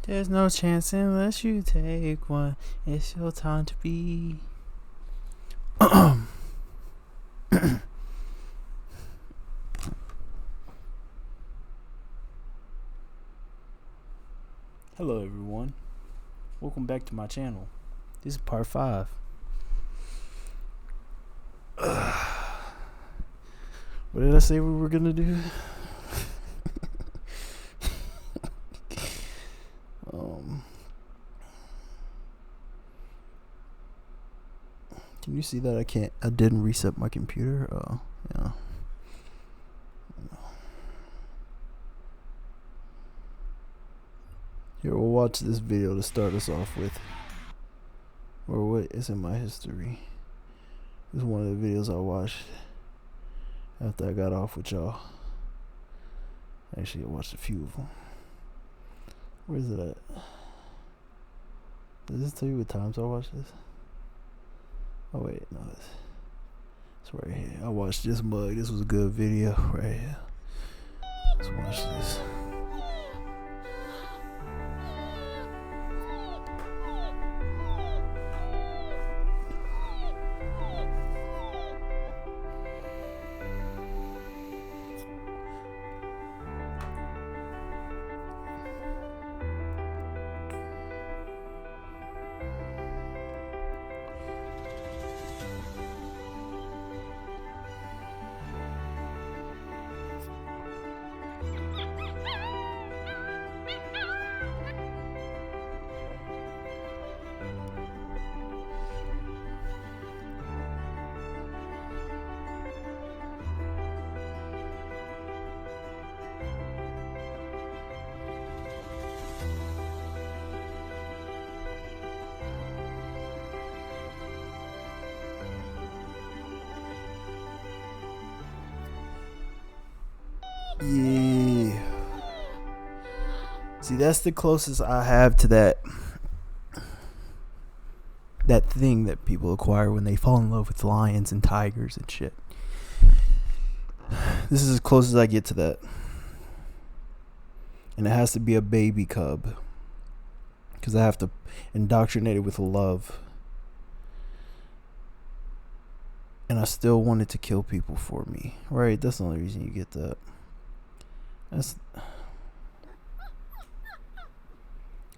There's no chance unless you take one. It's your time to be. Hello everyone. Welcome back to my channel. This is part 5. What did I say we were gonna do? Can you see that I didn't reset my computer? Oh, yeah. Here, we'll watch this video to start us off with. Or what is in my history. This is one of the videos I watched after I got off with y'all. Actually, I watched a few of them. Where is it at? Does this tell you what times I watched this? Oh wait, no, it's right here. I watched this mug. This was a good video right here. Let's watch this. Yeah. See, that's the closest I have to that thing that people acquire when they fall in love with lions and tigers and shit. This is as close as I get to that. And it has to be a baby cub. Because I have to indoctrinate it with love. And I still want it to kill people for me. Right? That's the only reason you get that.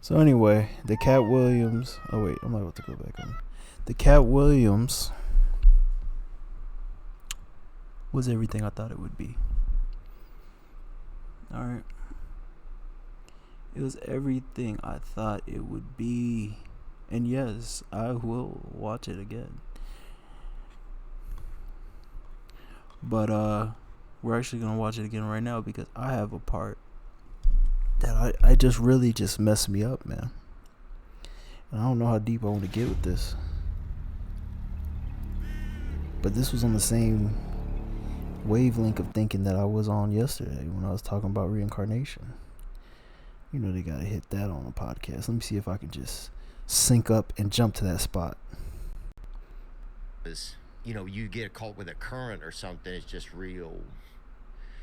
So anyway, the Cat Williams. Oh wait, I'm not about to go back on. The Cat Williams was everything I thought it would be. Alright. It was everything I thought it would be. And yes, I will watch it again. But we're actually gonna watch it again right now because I have a part that I just really just messed me up, man. And I don't know how deep I want to get with this. But this was on the same wavelength of thinking that I was on yesterday when I was talking about reincarnation. You know they gotta hit that on a podcast. Let me see if I can just sync up and jump to that spot. You know, you get caught with a current or something, it's just real.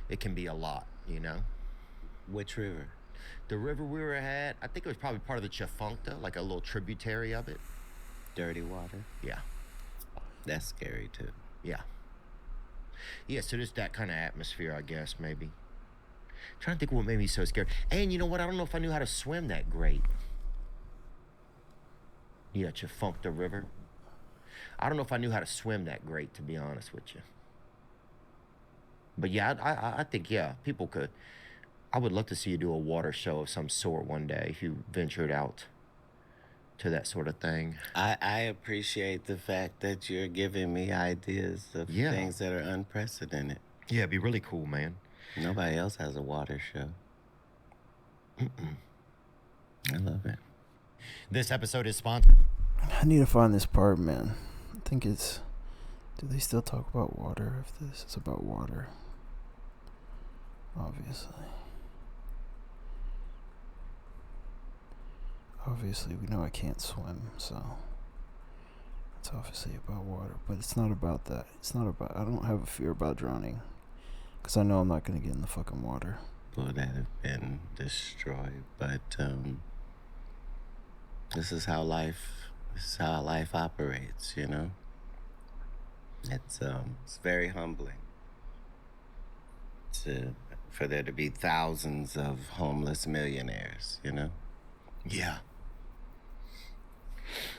It can be a lot, you know. Which river? The river we were at, I think it was probably part of the Chafuncta, like a little tributary of it. Dirty water? Yeah. That's scary too. Yeah. Yeah, so just that kind of atmosphere, I guess, maybe. Trying to think what made me so scared. And you know what? I don't know if I knew how to swim that great. Yeah, Chafuncta River. I don't know if I knew how to swim that great, to be honest with you. But yeah, I think, yeah, people could. I would love to see you do a water show of some sort one day if you ventured out to that sort of thing. I appreciate the fact that you're giving me ideas of things that are unprecedented. Yeah, it'd be really cool, man. Nobody else has a water show. I love it. This episode is sponsored. I need to find this part, man. I think it's... Do they still talk about water if this is about water? Obviously we know I can't swim, so it's obviously about water, but it's not about that. I don't have a fear about drowning because I know I'm not going to get in the fucking water. Would have been destroyed, but This is how life operates, you know? It's very humbling for there to be thousands of homeless millionaires, you know? Yeah.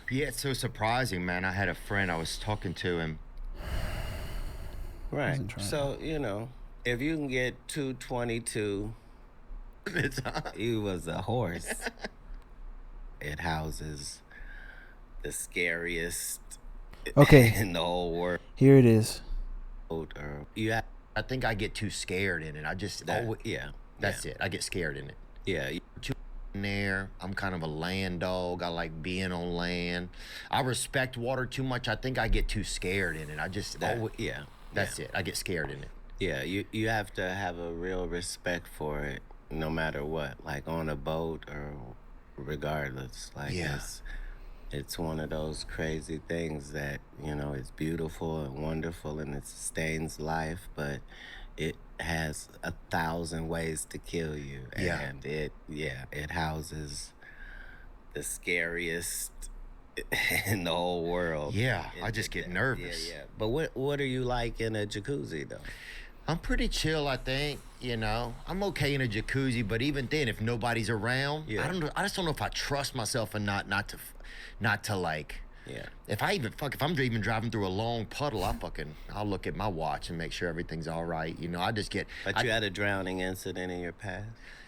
Yeah, it's so surprising, man. I had a friend, I was talking to him. Right. So, you know, if you can get 222, he was a horse. It houses the scariest in the whole world. Here it is. I think I get too scared in it. I just, that's it. I get scared in it. Yeah. Too in there. I'm kind of a land dog. I like being on land. I respect water too much. I think I get too scared in it. I just, that's it. I get scared in it. Yeah, you have to have a real respect for it, no matter what. Like on a boat or regardless. Like it's one of those crazy things that, you know, it's beautiful and wonderful and it sustains life, but it has 1,000 ways to kill you. And it houses the scariest in the whole world. Yeah, I just get nervous. Yeah. But what are you like in a jacuzzi though? I'm pretty chill, I think. You know, I'm okay in a jacuzzi, but even then, if nobody's around, I just don't know if I trust myself and not to like. Yeah. If I'm even driving through a long puddle, I'll look at my watch and make sure everything's all right. You know, I just get. But you had a drowning incident in your past?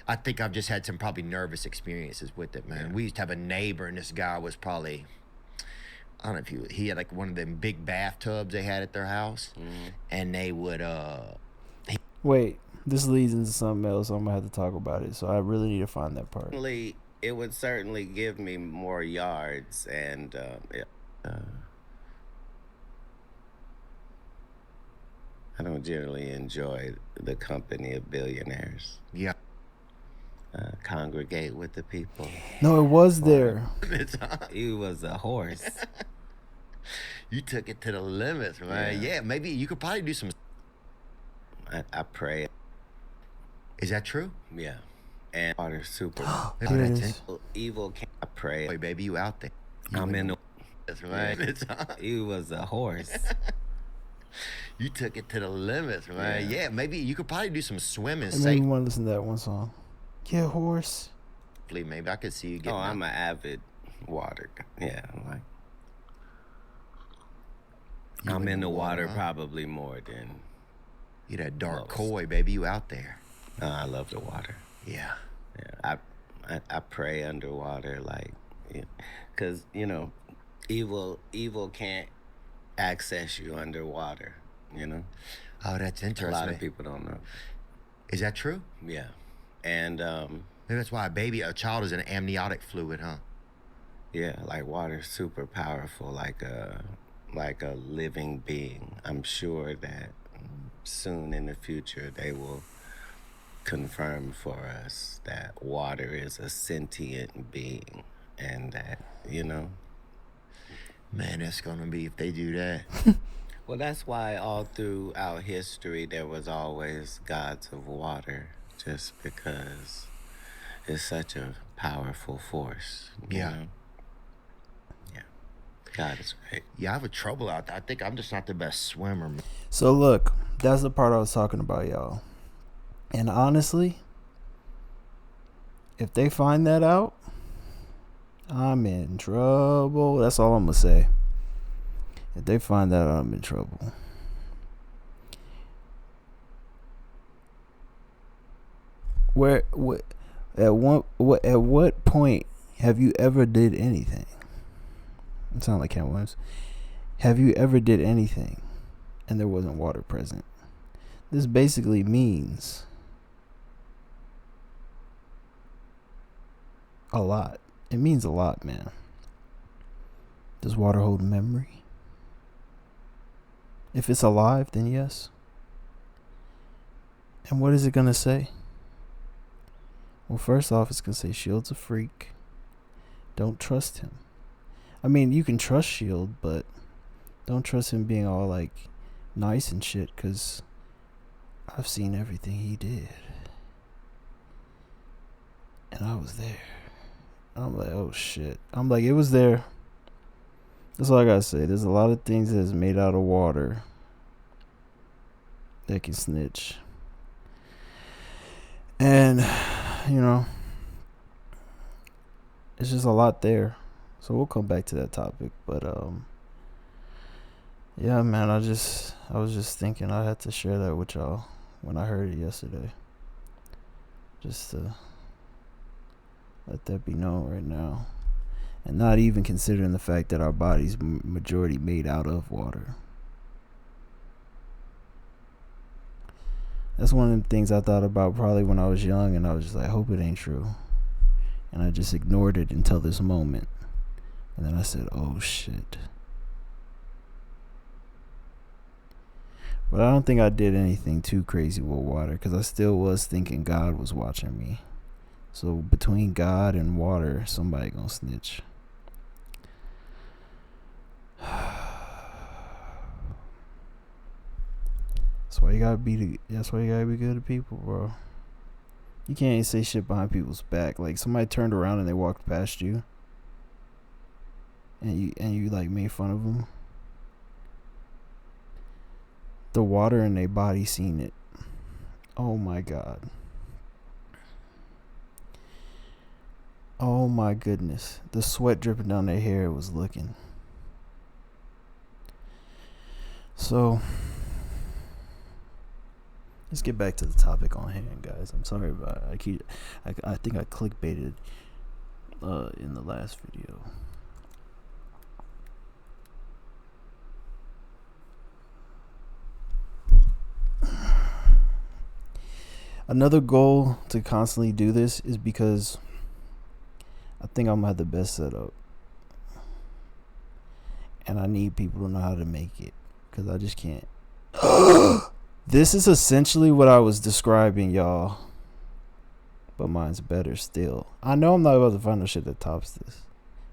I think I've just had some probably nervous experiences with it, man. Yeah. We used to have a neighbor, and this guy was probably, I don't know if he had like one of them big bathtubs they had at their house, and they would Wait, this leads into something else. I'm gonna have to talk about it, so I really need to find that part. It would certainly give me more yards, and I don't generally enjoy the company of billionaires. Yeah. Congregate with the people. No, it was there. He was a horse. You took it to the limits, man. Yeah, maybe you could probably do some. I pray. Is that true? Yeah. And water super. Evil can't. I pray. Hey, baby, you out there? I'm in the. That's right. He was a horse. You took it to the limits, man. Yeah, maybe you could probably do some swimming. I maybe want to listen to that one song. Yeah, horse. Maybe I could see you getting. Oh, I'm an avid water guy. Yeah, like. I'm in the water probably more than. You that dark koi, baby. You out there? I love the water. Yeah. I pray underwater, like, because you know, evil can't access you underwater. You know. Oh, that's interesting. A lot of people don't know. Is that true? Yeah, and maybe that's why a child is an amniotic fluid, huh? Yeah, like water's super powerful, like a living being. I'm sure that soon in the future they will confirm for us that water is a sentient being, and that, you know. Man, it's gonna be if they do that. Well, that's why all throughout history there was always gods of water, just because it's such a powerful force. You know? Yeah. God is great. Yeah, I have a trouble out there. I think I'm just not the best swimmer. So look, that's the part I was talking about, y'all. And honestly, if they find that out, I'm in trouble. That's all I'm gonna say. If they find that out, I'm in trouble. At what point have you ever did anything? It sounds like Ken Williams. Have you ever did anything and there wasn't water present? This basically means a lot. It means a lot, man. Does water hold memory? If it's alive, then yes. And what is it gonna say? Well, first off, it's gonna say Shield's a freak. Don't trust him. I mean, you can trust Shield, but don't trust him being all like nice and shit, because I've seen everything he did. And I was there. I'm like, oh shit. I'm like, it was there. That's all I gotta say. There's a lot of things that's made out of water that can snitch. And, you know, it's just a lot there. So we'll come back to that topic. But, yeah, man, I was just thinking I had to share that with y'all when I heard it yesterday. Just to let that be known right now. And not even considering the fact that our body's majority made out of water. That's one of the things I thought about probably when I was young, and I was just like, I hope it ain't true. And I just ignored it until this moment. And then I said, oh shit. But I don't think I did anything too crazy with water, because I still was thinking God was watching me. So between God and water, somebody gonna snitch. That's why you gotta be good to people, bro. You can't even say shit behind people's back. Like, somebody turned around and they walked past you, and you like made fun of them. The water in their body seen it. Oh my God. Oh my goodness. The sweat dripping down their hair was looking. So let's get back to the topic on hand, guys. I'm sorry about it. I think I clickbaited in the last video. Another goal to constantly do this is because I think I'm gonna have the best setup, and I need people to know how to make it, because I just can't. This is essentially what I was describing, y'all, but mine's better still. I know I'm not about to find no shit that tops this.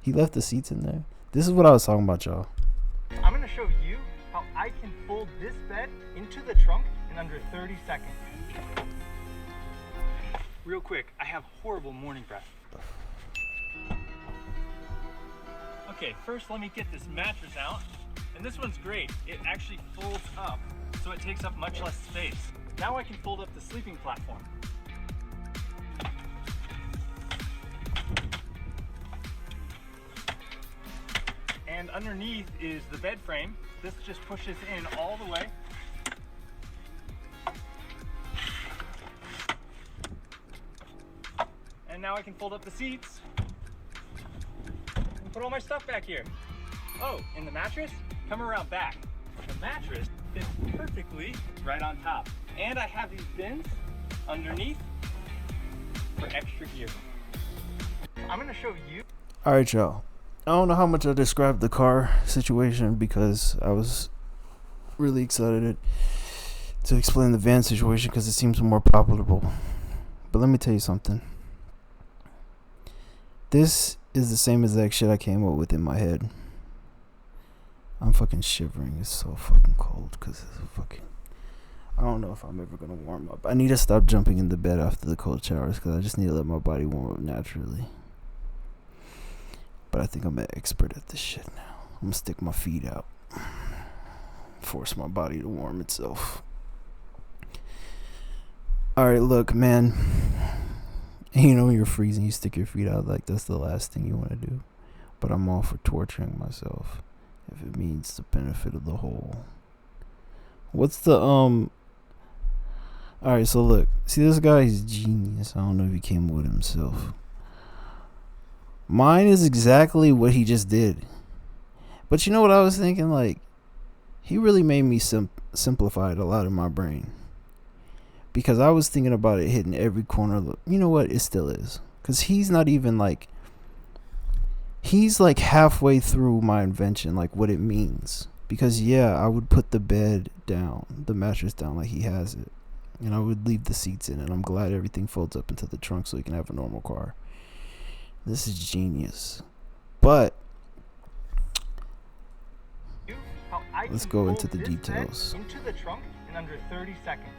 He left the seats in there. This is what I was talking about, y'all. I'm gonna show you how I can fold this bed into the trunk in under 30 seconds. Real quick, I have horrible morning breath. Okay, first let me get this mattress out. And this one's great. It actually folds up, so it takes up much less space. Now I can fold up the sleeping platform. And underneath is the bed frame. This just pushes in all the way. And now I can fold up the seats and put all my stuff back here. Oh, and the mattress, come around back. The mattress fits perfectly right on top. And I have these bins underneath for extra gear. I'm gonna show you. All right, y'all. I don't know how much I described the car situation because I was really excited to explain the van situation because it seems more palatable. But let me tell you something. This is the same exact shit I came up with in my head. I'm fucking shivering. It's so fucking cold because it's fucking... I don't know if I'm ever going to warm up. I need to stop jumping in the bed after the cold showers because I just need to let my body warm up naturally. But I think I'm an expert at this shit now. I'm going to stick my feet out. Force my body to warm itself. Alright, look, man. You know when you're freezing, you stick your feet out. Like, that's the last thing you want to do. But I'm all for torturing myself if it means the benefit of the whole. What's the, Alright, so look. See, this guy is genius. I don't know if he came with himself. Mine is exactly what he just did. But you know what I was thinking? Like, he really made me simplify it a lot in my brain. Because I was thinking about it hitting every corner. You know what? It still is. Because he's not even like... He's like halfway through my invention, like what it means. Because yeah, I would put the bed down, the mattress down like he has it. And I would leave the seats in. And I'm glad everything folds up into the trunk so he can have a normal car. This is genius. But... let's go into the details. Into the trunk in under 30 seconds.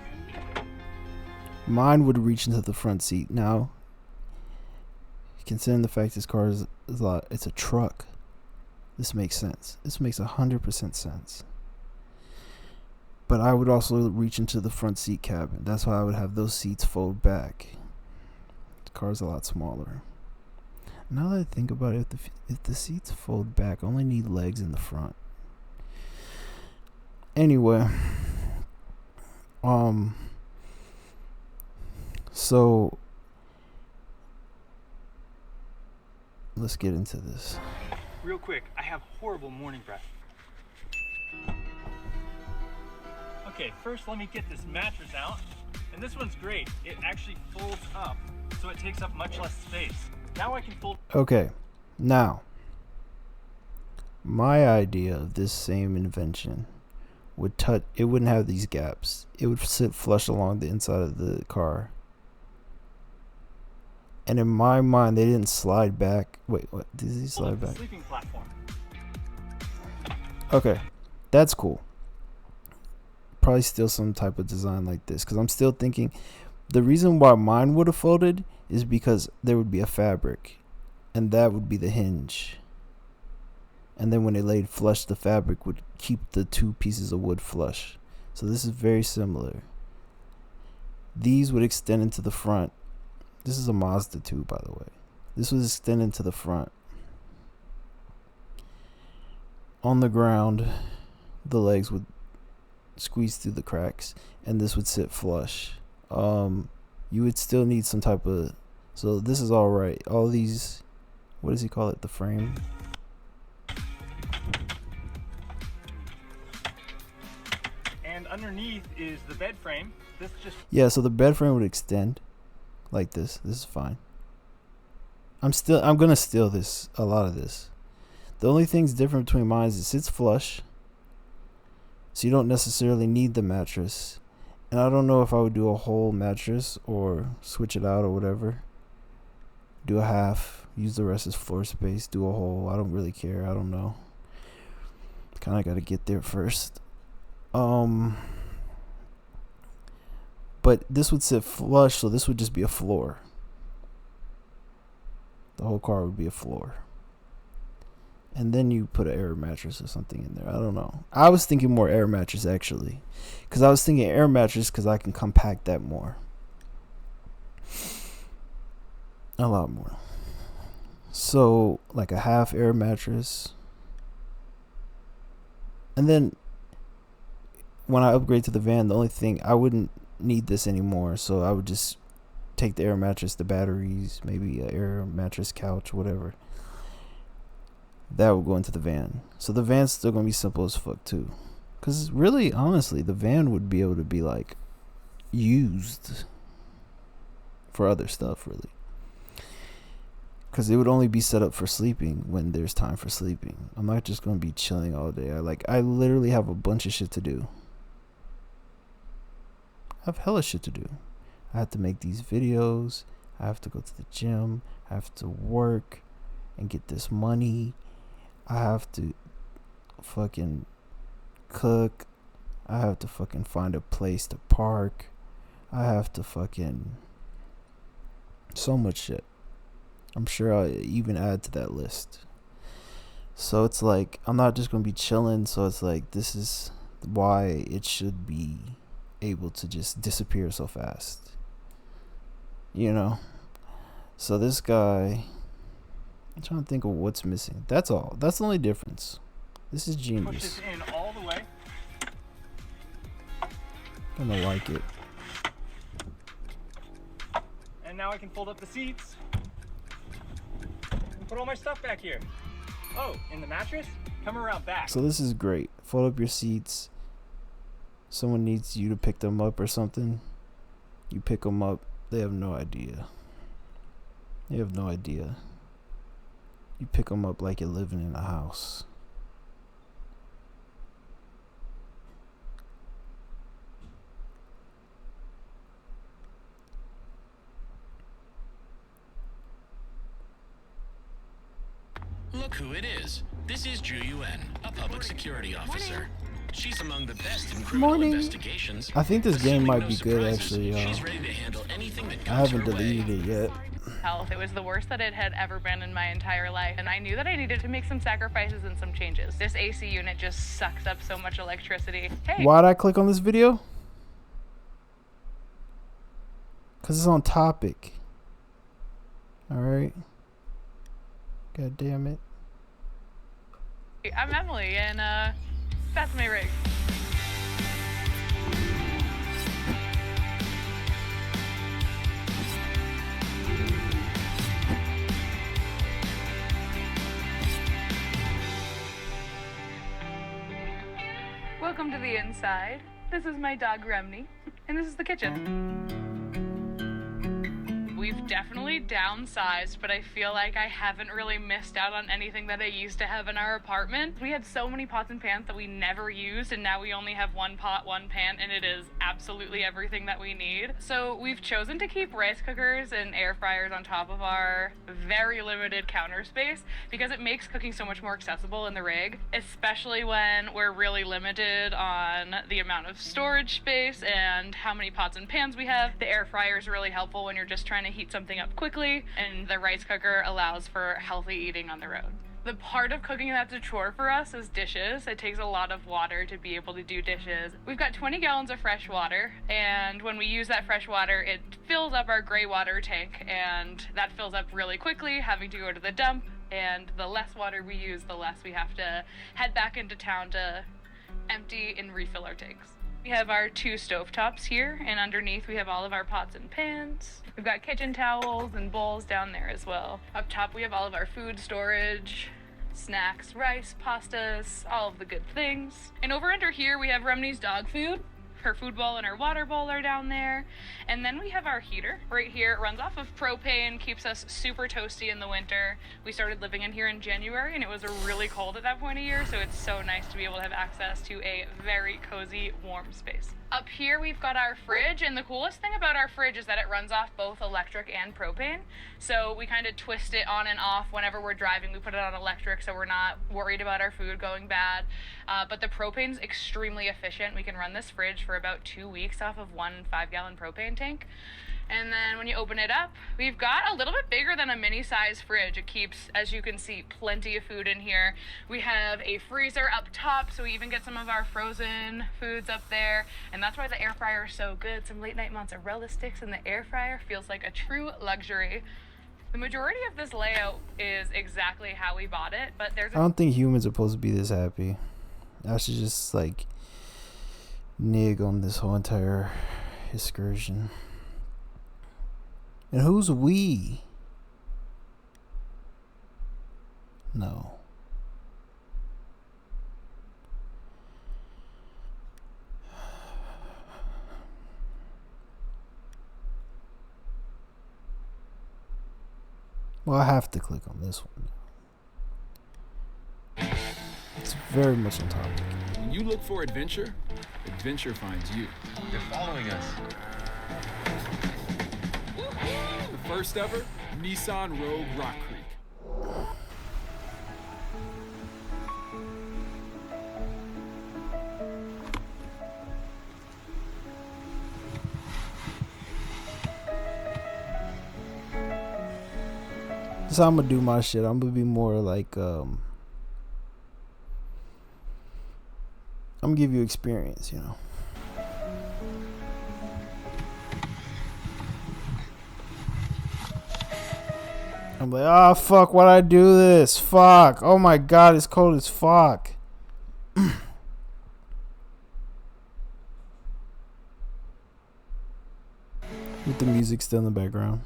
Mine would reach into the front seat. Now, Considering the fact this car is a lot, it's a truck. This makes sense. This makes 100% sense. But I would also reach into the front seat cabin. That's why I would have those seats fold back. The car's a lot smaller. Now that I think about it, if the seats fold back, I only need legs in the front. Anyway, so let's get into this. Real quick, I have horrible morning breath. Okay, first let me get this mattress out. And this one's great. It actually folds up, so it takes up much less space. Now I can fold. Okay, now, my idea of this same invention would touch, it wouldn't have these gaps. It would sit flush along the inside of the car. And in my mind, they didn't slide back. Wait, what? Did he slide back? Sleeping platform. Okay, that's cool. Probably still some type of design like this, because I'm still thinking the reason why mine would have folded is because there would be a fabric, and that would be the hinge. And then when they laid flush, the fabric would keep the two pieces of wood flush. So this is very similar. These would extend into the front. This is a Mazda 2, by the way. This would extend into the front. On the ground, the legs would squeeze through the cracks, and this would sit flush. You would still need some type of, so this is all right. All these, what does he call it? The frame. And underneath is the bed frame. This just Yeah, so the bed frame would extend like this. This is fine. I'm gonna steal this, a lot of this. The only thing's different between mine is it sits flush, so you don't necessarily need the mattress. And I don't know if I would do a whole mattress or switch it out or whatever. Do a half, use the rest as floor space, do a whole. I don't really care. I don't know. Kind of got to get there first. But this would sit flush, so this would just be a floor. The whole car would be a floor. And then you put an air mattress or something in there. I don't know. I was thinking more air mattress, actually. Because I was thinking air mattress because I can compact that more. A lot more. So, like a half air mattress. And then, when I upgrade to the van, the only thing, I wouldn't need this anymore. So, I would just take the air mattress, the batteries, maybe an air mattress couch, whatever. That would go into the van. So the van's still gonna be simple as fuck too. Cause really, honestly, the van would be able to be like used for other stuff, really. Cause it would only be set up for sleeping when there's time for sleeping. I'm not just gonna be chilling all day. I literally have a bunch of shit to do. I have hella shit to do. I have to make these videos. I have to go to the gym. I have to work and get this money. I have to fucking cook. I have to fucking find a place to park. I have to fucking, so much shit. I'm sure I'll even add to that list. So it's like, I'm not just going to be chilling. So it's like, this is why it should be able to just disappear so fast. You know? So this guy, I'm trying to think of what's missing. That's all. That's the only difference. This is push genius. this in all the way. I'm gonna like it. And now I can fold up the seats and put all my stuff back here. Oh, in the mattress? Come around back. So this is great. Fold up your seats. Someone needs you to pick them up or something. You pick them up. They have no idea. They have no idea. You pick them up like you're living in a house. Look who it is. This is Ju Yuen, a public security officer. She's among the best in criminal Morning. investigations. I think this game Assuming might no be good, surprises, actually, y'all. She's ready to handle anything that I comes haven't her way. deleted it yet. Health. It was the worst that it had ever been in my entire life, and I knew that I needed to make some sacrifices and some changes. This AC unit just sucks up so much electricity. Hey. Why'd I click on this video? Because it's on topic. Alright. God damn it. I'm Emily, and that's my rig. Welcome to the inside. This is my dog Remney, and this is the kitchen. We've definitely downsized, but I feel like I haven't really missed out on anything that I used to have in our apartment. We had so many pots and pans that we never used, and now we only have one pot, one pan, and it is absolutely everything that we need. So we've chosen to keep rice cookers and air fryers on top of our very limited counter space because it makes cooking so much more accessible in the rig, especially when we're really limited on the amount of storage space and how many pots and pans we have. The air fryer is really helpful when you're just trying to heat something up quickly, and the rice cooker allows for healthy eating on the road. The part of cooking that's a chore for us is dishes. It takes a lot of water to be able to do dishes. We've got 20 gallons of fresh water, and when we use that fresh water, it fills up our gray water tank, and that fills up really quickly, having to go to the dump, and the less water we use, the less we have to head back into town to empty and refill our tanks. We have our 2 stovetops here, and underneath we have all of our pots and pans. We've got kitchen towels and bowls down there as well. Up top we have all of our food storage, snacks, rice, pastas, all of the good things. And over under here we have Remney's dog food. Her food bowl and her water bowl are down there. And then we have our heater right here. It runs off of propane, keeps us super toasty in the winter. We started living in here in January, and it was really cold at that point of year, so it's so nice to be able to have access to a very cozy, warm space. Up here we've got our fridge, and the coolest thing about our fridge is that it runs off both electric and propane. So we kind of twist it on and off whenever we're driving. We put it on electric so we're not worried about our food going bad. But the propane's extremely efficient. We can run this fridge for about 2 weeks off of one 5-gallon propane tank. And then when you open it up, we've got a little bit bigger than a mini-size fridge. It keeps, as you can see, plenty of food in here. We have a freezer up top, so we even get some of our frozen foods up there. And that's why the air fryer is so good. Some late night mozzarella sticks in the air fryer feels like a true luxury. The majority of this layout is exactly how we bought it, but there's I don't think humans are supposed to be this happy. I should just like nig on this whole entire excursion. And who's we? No. Well, I have to click on this one. It's very much on topic. When you look for adventure, adventure finds you. They're following us. The first ever Nissan Rogue Rock Creek. That's how I'm gonna do my shit. I'm gonna be more like I'm gonna give you experience, you know. I'm like, oh fuck, why'd I do this? Fuck. Oh my god, it's cold as fuck. With the music still in the background.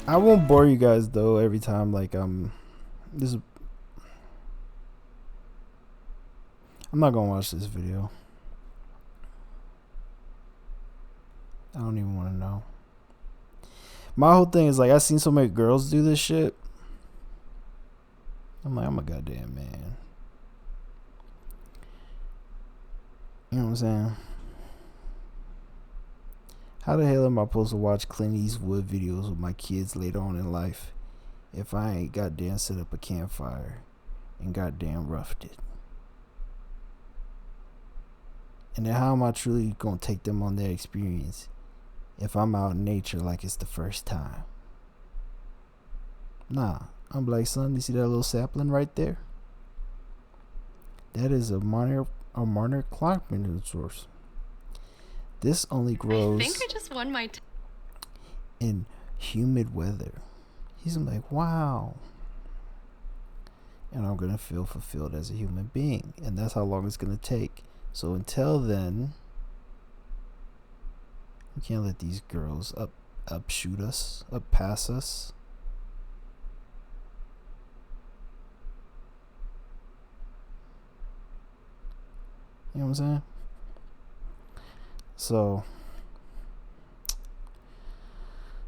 I won't bore you guys though every time like this is, I'm not gonna watch this video. I don't even want to know. My whole thing is like, I seen so many girls do this shit. I'm like, I'm a goddamn man. You know what I'm saying? How the hell am I supposed to watch Clint Eastwood videos with my kids later on in life if I ain't goddamn set up a campfire and goddamn roughed it? And then how am I truly gonna take them on their experience if I'm out in nature like it's the first time? Nah, I'm like, son, you see that little sapling right there? That is a minor clock mineral source. This only grows I think I just won my in humid weather. He's like, wow. And I'm gonna feel fulfilled as a human being. And that's how long it's gonna take. So until then, we can't let these girls upshoot us, up pass us. You know what I'm saying? So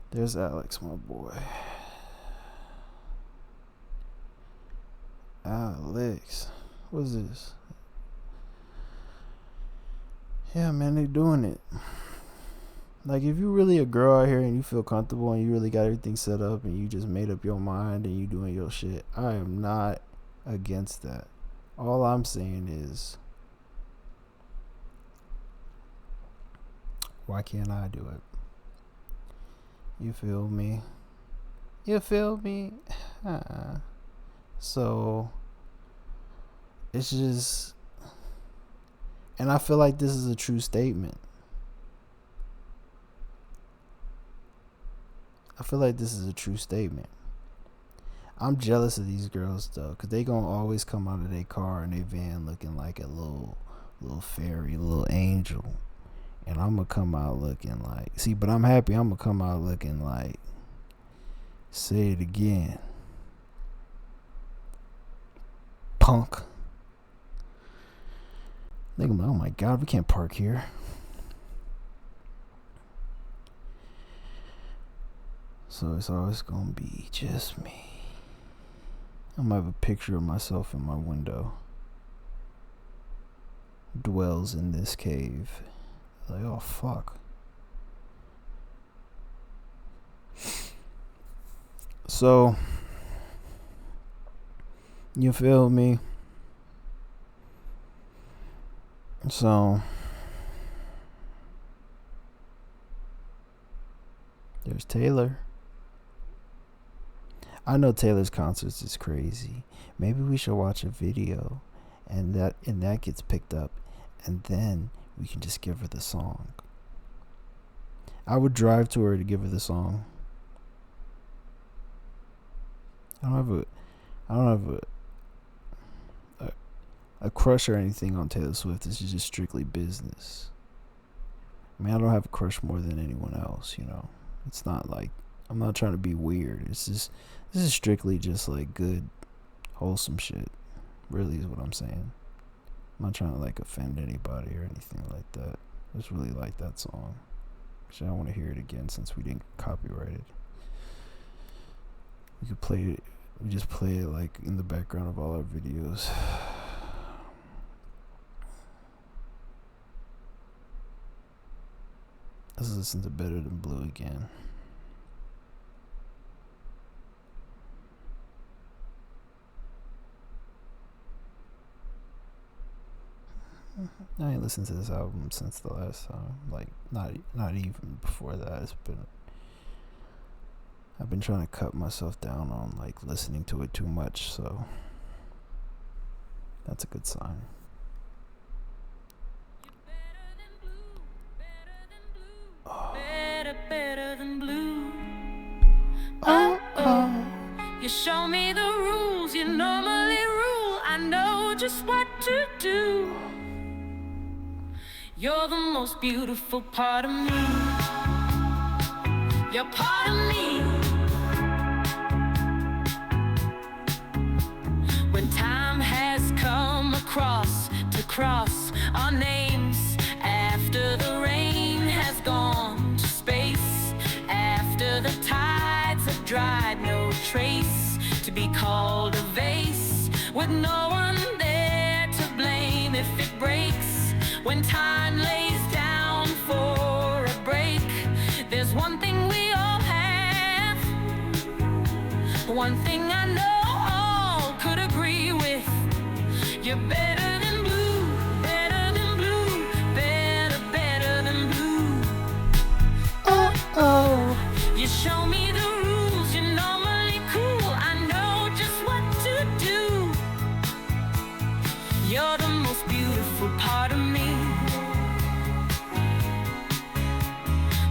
there's Alex, my boy. Alex, what's this? Yeah, man, they doing it. Like, if you really a girl out here and you feel comfortable and you really got everything set up and you just made up your mind and you doing your shit, I am not against that. All I'm saying is, why can't I do it? You feel me? You feel me? So it's just, and I feel like this is a true statement. I'm jealous of these girls though, cause they gonna always come out of their car and their van looking like a little fairy, little angel. And I'm gonna come out looking like, but I'm happy I'm gonna come out looking like, say it again, punk. Like, oh my God, we can't park here. So it's always gonna be just me. I'm gonna have a picture of myself in my window. Dwells in this cave. Like, oh fuck. So, you feel me? So, there's Taylor. I know Taylor's concerts is crazy. Maybe we should watch a video and that gets picked up, and then we can just give her the song. I would drive to her to give her the song. I don't have a crush or anything on Taylor Swift. This is just strictly business. I mean, I don't have a crush more than anyone else, you know. It's not like, I'm not trying to be weird. It's just, this is strictly just like good, wholesome shit. Really is what I'm saying. I'm not trying to like offend anybody or anything like that. I just really like that song. Actually, I want to hear it again since we didn't copyright it. We could play it. We just play it like in the background of all our videos. Let's listen to Better Than Blue again. I ain't listened to this album since the last time. Like, not even before that. I've been trying to cut myself down on like listening to it too much, so that's a good sign. Oh. Better than blue. Oh. You show me the rules you normally rule. I know just what to do. You're the most beautiful part of me. You're part of me. When time has come across to cross our names, after the rain has gone dried, no trace to be called a vase, with no one there to blame if it breaks. When time lays down for a break, there's one thing we all have, one thing I know all could agree with. You're better than blue, better than blue, better than blue. Oh, you show me the rules, you're normally cool, I know just what to do. You're the most beautiful part of me.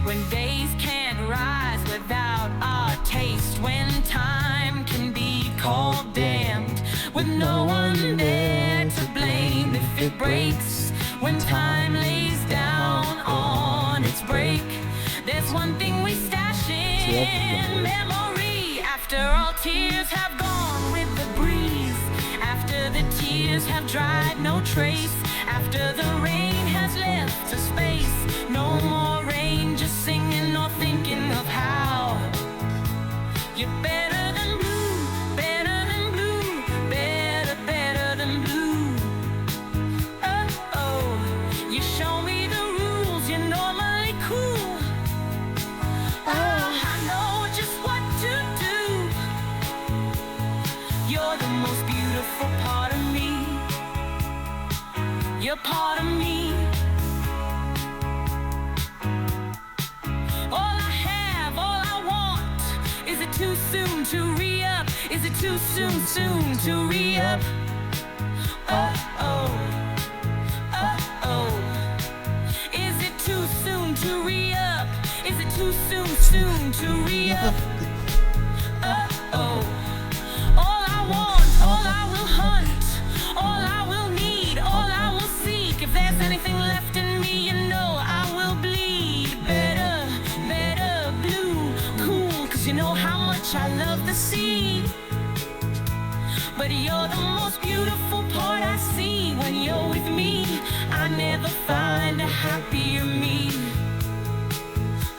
When days can't rise without our taste, when time can be called damned, with no one there to blame if it breaks. When time lays down on its break, there's one thing we stash in memory. After all tears have gone with the breeze, after the tears have dried, no trace, after the rain has left a space, no more rain, just singing or thinking of how you're better than blue, better than blue, better than blue. Oh, oh, you show me the rules, you're normally cool. Oh, I know just what to do. You're the most beautiful part of me. You're part of me. All I have, all I want. Is it too soon to re-up? Is it too soon to re-up? Oh, oh, oh, oh. Is it too soon to re-up? Is it too soon to re-up? Oh, oh. All I want, all I will hunt, all I will need, all I will seek. If there's anything left in me, you know I will bleed. Better blue, cool, 'cause you know how much I love the sea. But you're the most beautiful part I see. When you're with me, I never find a happier me.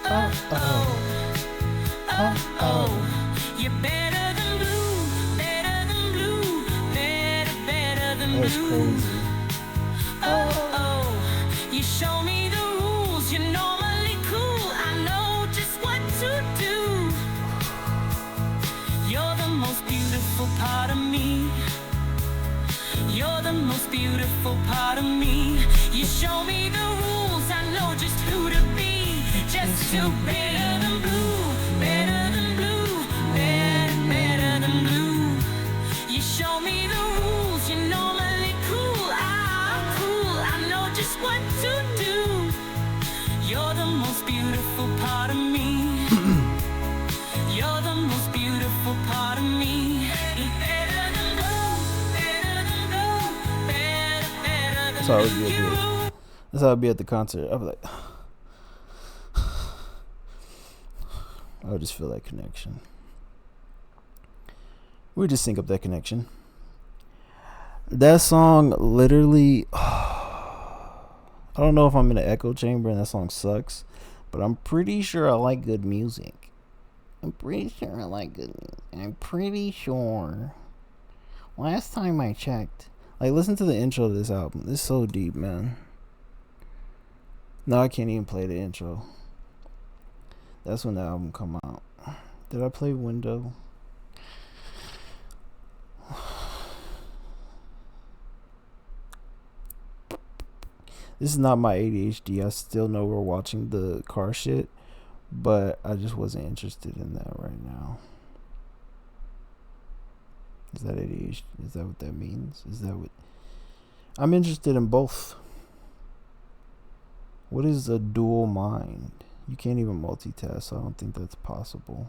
Oh, oh, oh, oh. You're better than blue, better than blue, better than That's blue. crazy. Oh, oh, you show me the rules, you're normally cool, I know just what to do. You're the most beautiful part of me. You're the most beautiful part of me. You show me the rules, I know just who to be. Just to better than blue, better than blue, better than blue. You show me the rules, you're normally cool, I know just what to do. You're the most beautiful part of me. You're the most beautiful part of me. Better than blue, better than blue, better That's how it than would be at you. That's how it'd be at the concert. I'd be like, I would just feel that connection. We just sync up that connection. That song literally, I don't know if I'm in an echo chamber and that song sucks, but I'm pretty sure I like good music. I'm pretty sure I like good music. I'm pretty sure. Last time I checked, like, listen to the intro to this album. It's so deep, man. No, I can't even play the intro. That's when the album come out. Did I play Window? This is not my ADHD. I still know we're watching the car shit, but I just wasn't interested in that right now. Is that ADHD? Is that what that means? Is that what... I'm interested in both. What is a dual mind? You can't even multitask, so I don't think that's possible.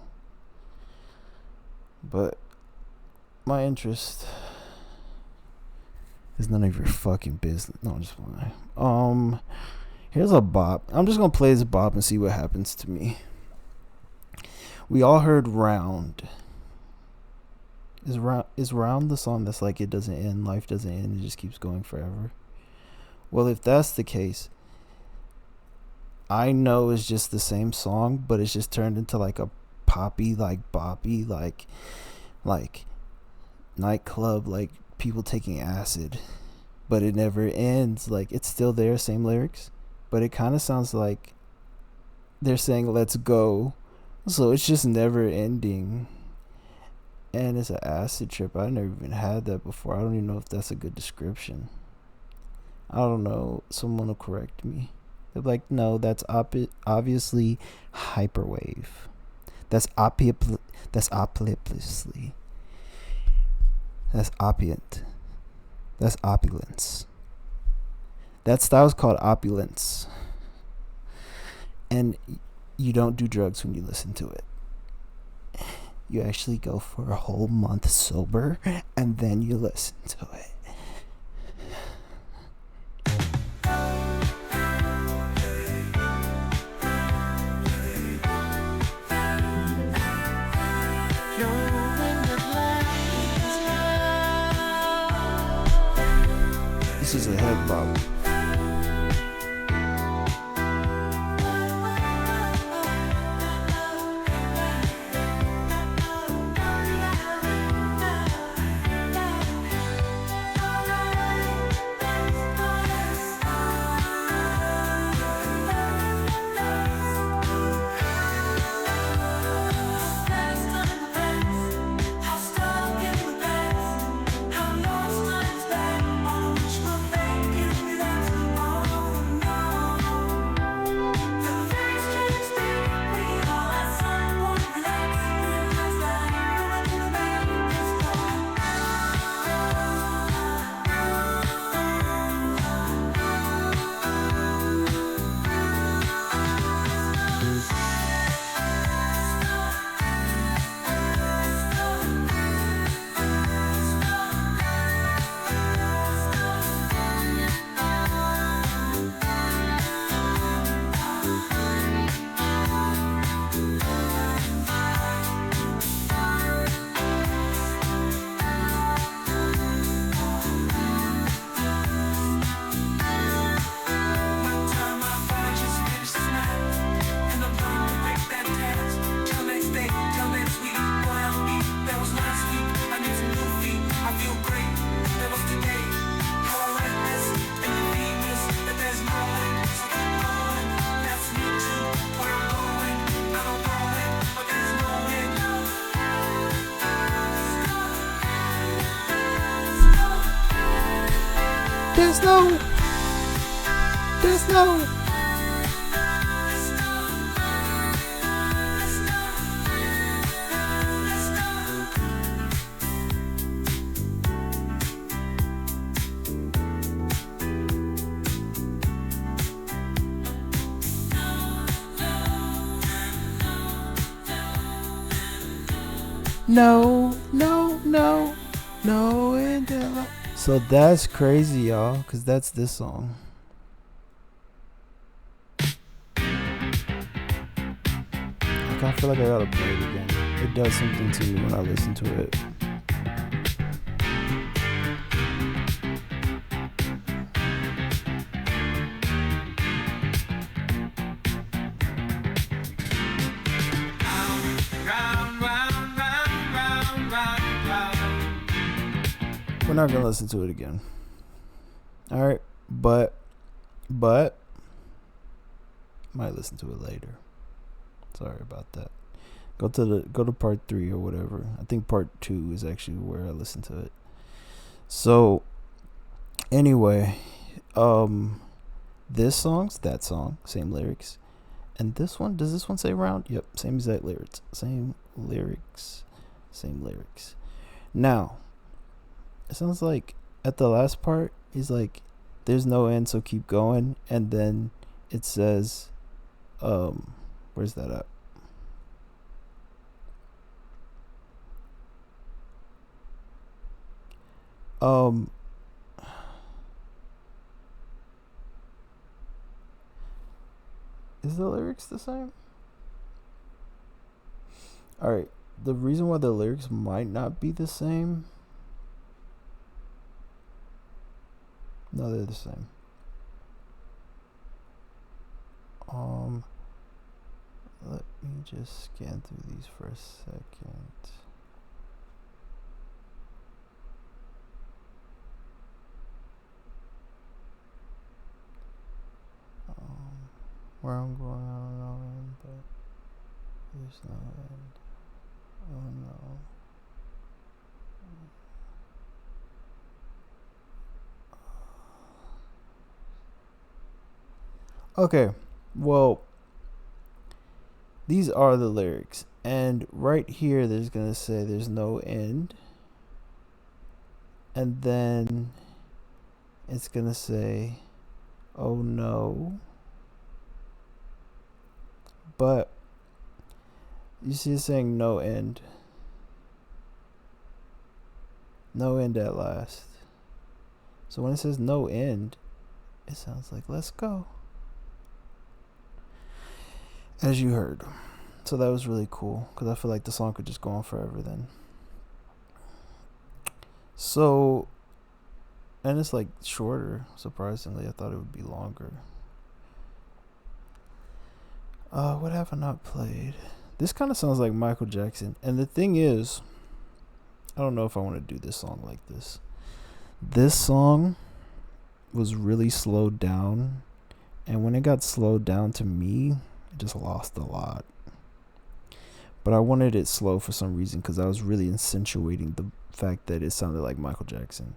But my interest is none of your fucking business. No, I'm just lying. Here's a bop. I'm just gonna play this bop and see what happens to me. We all heard Round. Is Round the song that's like it doesn't end, life doesn't end, it just keeps going forever? Well, if that's the case, I know it's just the same song, but it's just turned into like a poppy, like boppy, like nightclub, like people taking acid, but it never ends. Like it's still there, same lyrics, but it kind of sounds like they're saying let's go, so it's just never ending. And it's an acid trip. I never even had that before. I don't even know if that's a good description. I don't know. Someone will correct me. They're like, no, that's obviously hyperwave. That's That's opulently. That's opulent. That's opulence. That style's called opulence. And you don't do drugs when you listen to it. You actually go for a whole month sober and then you listen to it. This is a head bop. There's no. No, and so that's crazy, y'all, because that's this song. I feel like I gotta play it again. It does something to me when I listen to it. We're not gonna listen to it again. All right, but might listen to it later. Sorry about that. Go to part 3 or whatever. I think part 2 is actually where I listen to it. So anyway, that song, same lyrics. And this one, does this one say round? Yep, same exact lyrics. Same lyrics. Now, it sounds like at the last part, he's like, there's no end, so keep going. And then it says, where's that at? Is the lyrics the same? Alright, the reason why the lyrics might not be the same. No, they're the same. Let me just scan through these for a second. Where I'm going, I don't know, but there's no end. Oh no. Okay, well, these are the lyrics, and right here there's gonna say there's no end, and then it's gonna say, oh no, but you see it's saying no end at last. So when it says no end, it sounds like let's go, as you heard. So that was really cool, because I feel like the song could just go on forever then. So, and it's like shorter, surprisingly. I thought it would be longer. What have I not played? This kind of sounds like Michael Jackson. And the thing is, I don't know if I want to do this song like this. This song was really slowed down. And when it got slowed down to me, it just lost a lot. But I wanted it slow for some reason, because I was really accentuating the fact that it sounded like Michael Jackson.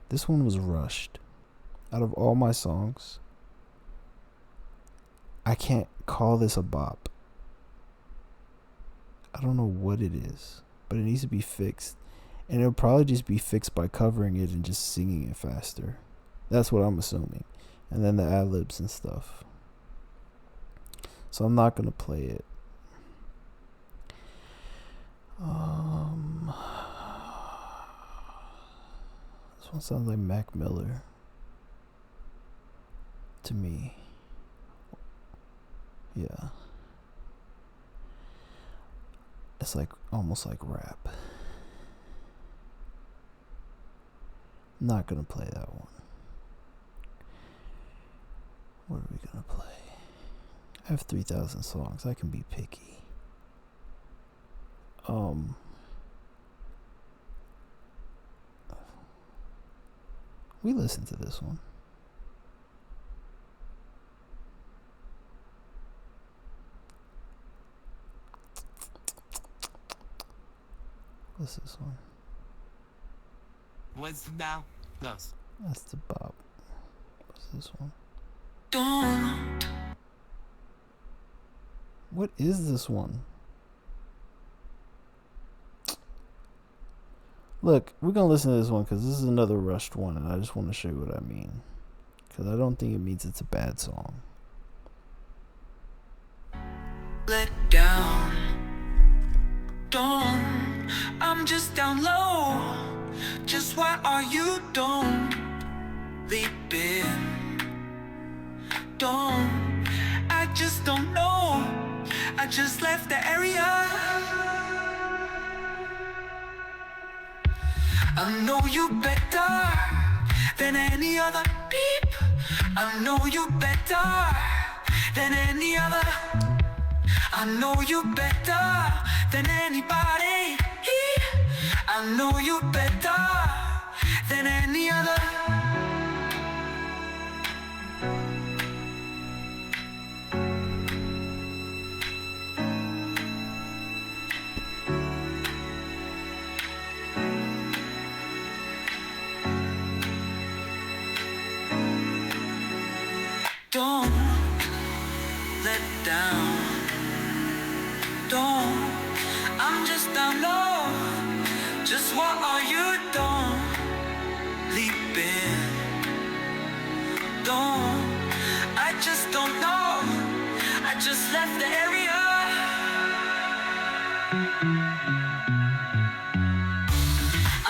This one was rushed. Out of all my songs, I can't call this a bop. I don't know what it is, but it needs to be fixed. And it'll probably just be fixed by covering it and just singing it faster. That's what I'm assuming. And then the ad-libs and stuff. So I'm not going to play it. This one sounds like Mac Miller to me. Yeah. It's like almost like rap. Not gonna play that one. What are we gonna play? I have 3,000 songs. I can be picky. We listened to this one. What's this one? What's now? Goes. That's the bop. What's this one? Don't. What is this one? Look, we're going to listen to this one because this is another rushed one, and I just want to show you what I mean. Because I don't think it means it's a bad song. Let down. Don't. I'm just down low. Just why are you don't leap in? Don't. I just don't know. I just left the area. I know you better than any other beep. I know you better than any other. I know you better than anybody. I know you better than any other. Don't let down. Don't. I'm just down low. Just what are you? Don't leap in. Don't. I just don't know. I just left the area.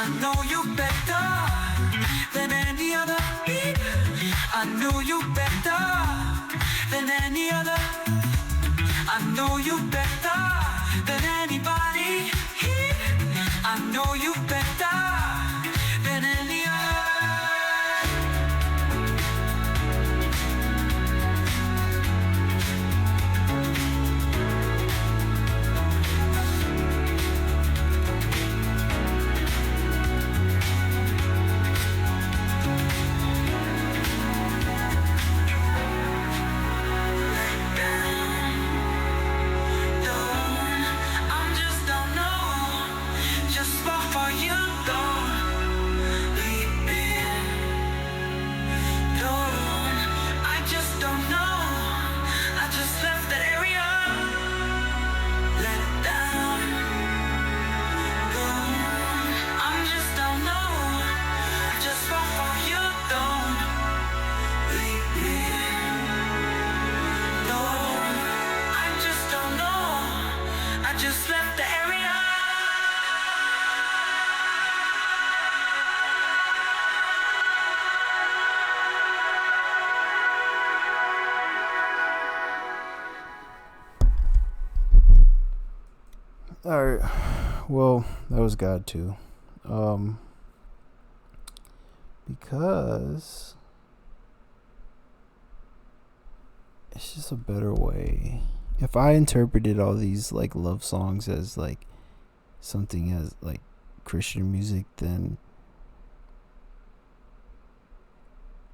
I know you better than any other. I know you better than any other. I know you better than anybody. I know you better than any other. Alright. Well, that was God too. Because it's just a better way. If I interpreted all these like love songs as like something as like Christian music, then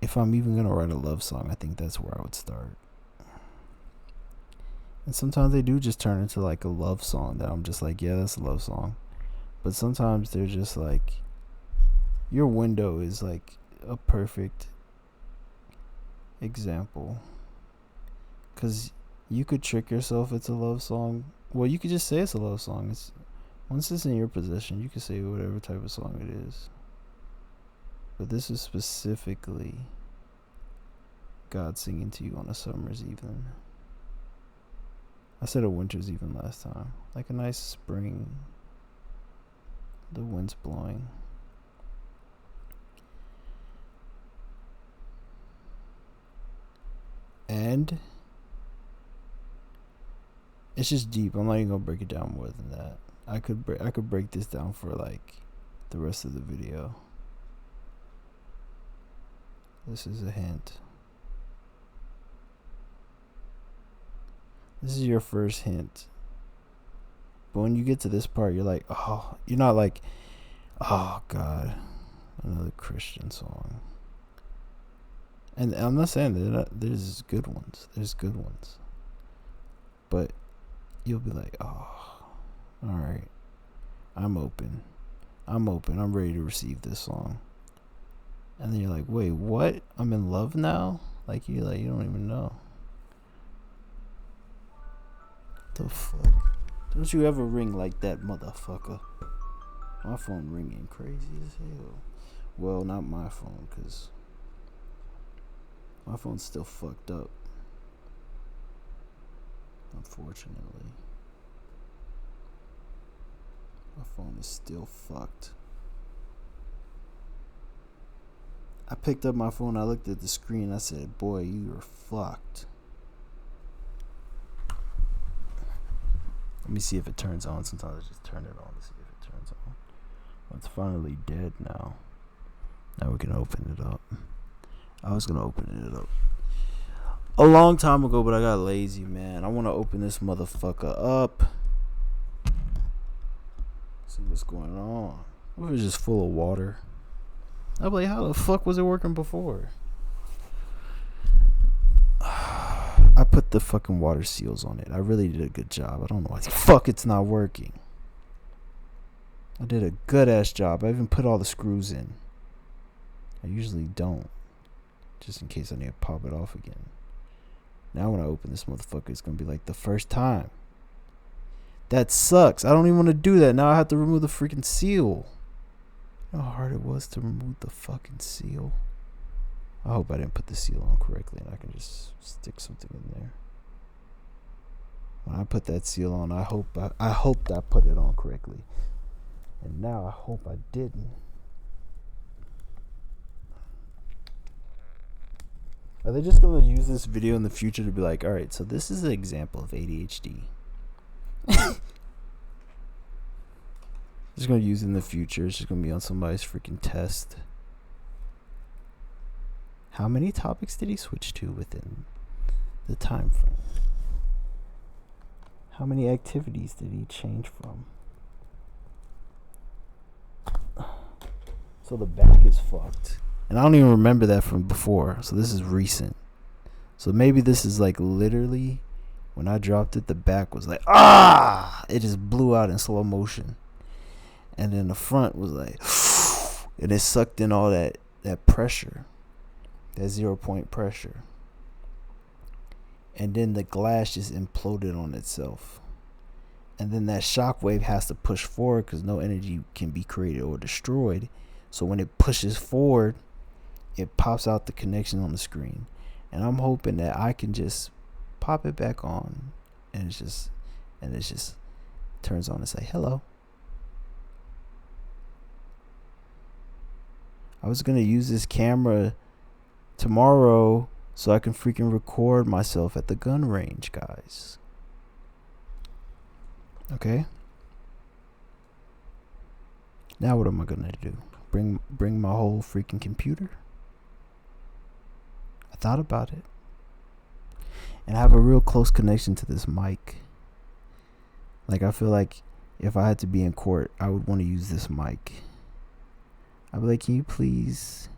if I'm even gonna write a love song, I think that's where I would start. And sometimes they do just turn into like a love song that I'm just like, yeah, that's a love song. But sometimes they're just like, Your Window is like a perfect example. Because you could trick yourself it's a love song. Well, you could just say it's a love song. It's once it's in your possession, you can say whatever type of song it is. But this is specifically God singing to you on a summer's evening. I said a winter's even last time. Like a nice spring. The wind's blowing. And it's just deep. I'm not even gonna break it down more than that. I could break this down for like the rest of the video. This is a hint. This is your first hint. But when you get to this part, you're like, oh, you're not like, oh God, another Christian song. And I'm not saying there's good ones. There's good ones. But you'll be like, oh, all right. I'm open. I'm ready to receive this song. And then you're like, wait, what? I'm in love now? Like you don't even know. The fuck? Don't you ever ring like that, motherfucker? My phone ringing crazy as hell. Well, not my phone, because my phone's still fucked up. Unfortunately. My phone is still fucked. I picked up my phone, I looked at the screen, I said, boy, you are fucked. Let me see if it turns on. Sometimes I just turn it on to see if it turns on. Well, it's finally dead now. Now we can open it up. I was going to open it up a long time ago, but I got lazy, man. I want to open this motherfucker up. See what's going on. What if it's just full of water? I'm like, how the fuck was it working before? I put the fucking water seals on it. I really did a good job. I don't know why the fuck it's not working. I did a good ass job. I even put all the screws in. I usually don't. Just in case I need to pop it off again. Now when I open this motherfucker, it's going to be like the first time. That sucks. I don't even want to do that. Now I have to remove the freaking seal. You know how hard it was to remove the fucking seal? I hope I didn't put the seal on correctly and I can just stick something in there. When I put that seal on, I hoped I put it on correctly. And now I hope I didn't. Are they just going to use this video in the future to be like, alright, so this is an example of ADHD. Just going to use it in the future. It's just going to be on somebody's freaking test. How many topics did he switch to within the time frame? How many activities did he change from? So the back is fucked. And I don't even remember that from before. So this is recent. So maybe this is like literally when I dropped it, the back was like, ah! It just blew out in slow motion. And then the front was like, and it sucked in all that pressure. That 0 point pressure. And then the glass just imploded on itself. And then that shock wave has to push forward because no energy can be created or destroyed. So when it pushes forward, it pops out the connection on the screen. And I'm hoping that I can just pop it back on. And it just turns on and say, hello. I was going to use this camera tomorrow so I can freaking record myself at the gun range, guys. Okay? Now what am I gonna do? Bring my whole freaking computer? I thought about it. And I have a real close connection to this mic. Like, I feel like if I had to be in court, I would want to use this mic. I'd be like, can you please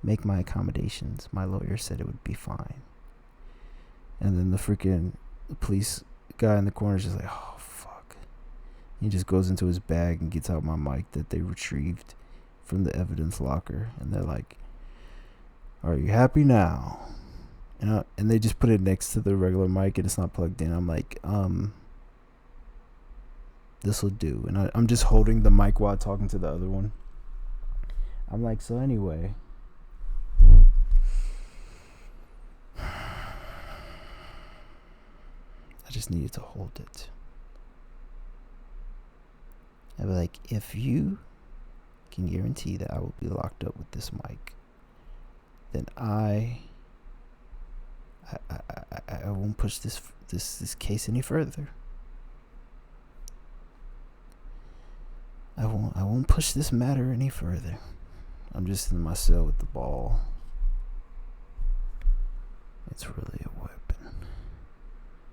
make my accommodations? My lawyer said it would be fine. And then the freaking police guy in the corner is just like, oh, fuck. He just goes into his bag and gets out my mic that they retrieved from the evidence locker. And they're like, are you happy now? And they just put it next to the regular mic and it's not plugged in. I'm like, this will do. And I'm just holding the mic while talking to the other one. I'm like, so anyway. I just needed to hold it. I'd be like, if you can guarantee that I will be locked up with this mic, then I won't push this case any further. I won't push this matter any further. I'm just in my cell with the ball. It's really a weapon.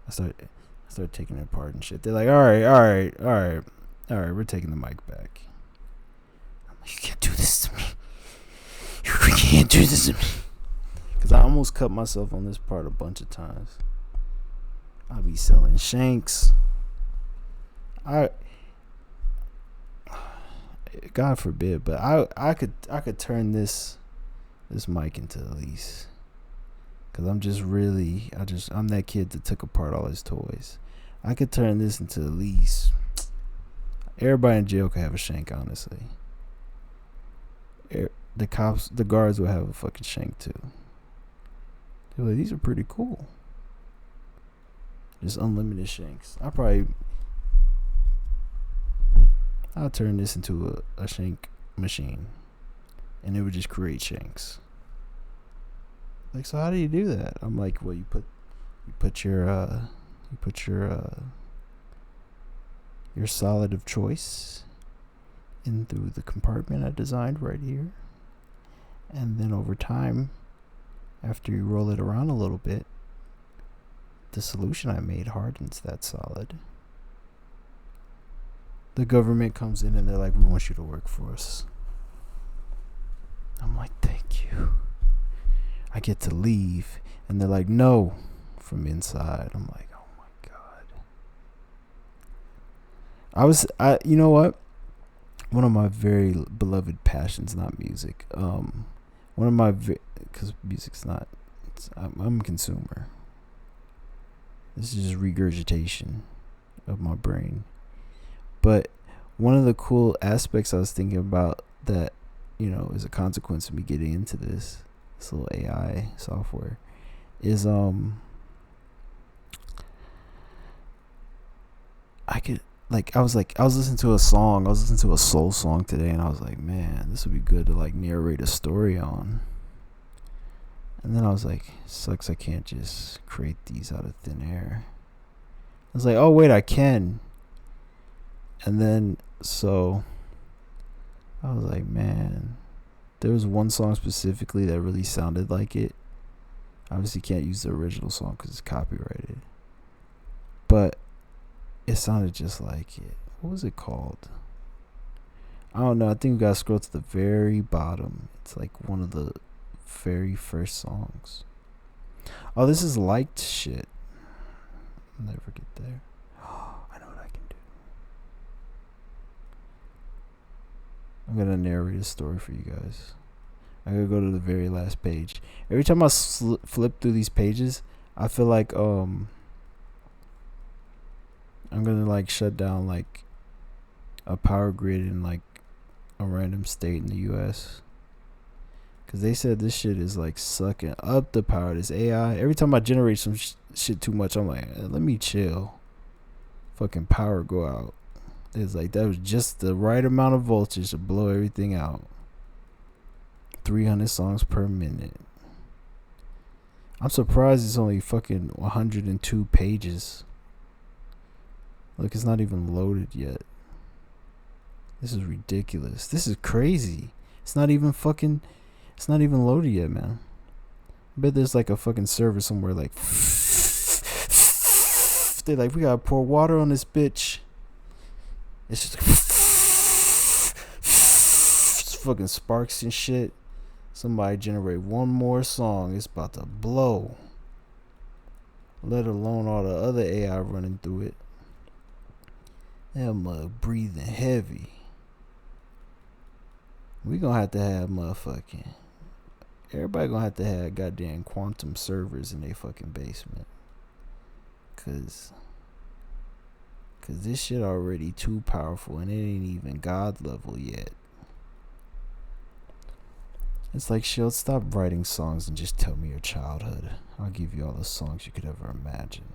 I start taking it apart and shit. They're like, all right, we're taking the mic back. I'm like, you can't do this to me. You can't do this to me. Because I almost cut myself on this part a bunch of times. I'll be selling shanks. God forbid, but I could turn this mic into a lease. Cause I'm that kid that took apart all his toys. I could turn this into a lease. Everybody in jail could have a shank, honestly. The guards will have a fucking shank too. They're like, these are pretty cool. Just unlimited shanks. I'll turn this into a shank machine, and it would just create shanks. Like, so how do you do that? I'm like, well, you put your solid of choice in through the compartment I designed right here, and then over time, after you roll it around a little bit, the solution I made hardens that solid. The government comes in and they're like, we want you to work for us. I'm like, thank you. I get to leave. And they're like, no, from inside. I'm like, oh my God. You know what? One of my very beloved passions, not music. Because music's not, I'm a consumer. This is just regurgitation of my brain. But one of the cool aspects I was thinking about that, is a consequence of me getting into this little AI software is I was listening to a soul song today, and I was like, man, this would be good to like narrate a story on. And then I was like, sucks I can't just create these out of thin air. I was like, oh wait, I can. And then so I was like, man, there was one song specifically that really sounded like it. Obviously can't use the original song because it's copyrighted, but it sounded just like it. What was it called? I don't know. I think we gotta scroll to the very bottom. It's like one of the very first songs. Oh, this is liked shit. I'll never get there. I know what I can do. I'm gonna narrate a story for you guys. I gotta go to the very last page. Every time I flip through these pages, I feel like I'm gonna like shut down like a power grid in like a random state in the US. Cause they said this shit is like sucking up the power. This AI. Every time I generate some shit too much, I'm like, let me chill. Fucking power go out. It's like that was just the right amount of voltage to blow everything out. 300 songs per minute. I'm surprised it's only fucking 102 pages. Look, it's not even loaded yet. This is ridiculous. This is crazy. It's not even loaded yet, man. I bet there's like a fucking server somewhere like they're like, we gotta pour water on this bitch. It's just it's fucking sparks and shit. Somebody generate one more song, it's about to blow. Let alone all the other AI running through it. That mug breathing heavy. We gonna have to have motherfucking. Everybody gonna have to have goddamn quantum servers in their fucking basement. Cause this shit already too powerful and it ain't even God level yet. It's like, Shield, stop writing songs and just tell me your childhood. I'll give you all the songs you could ever imagine.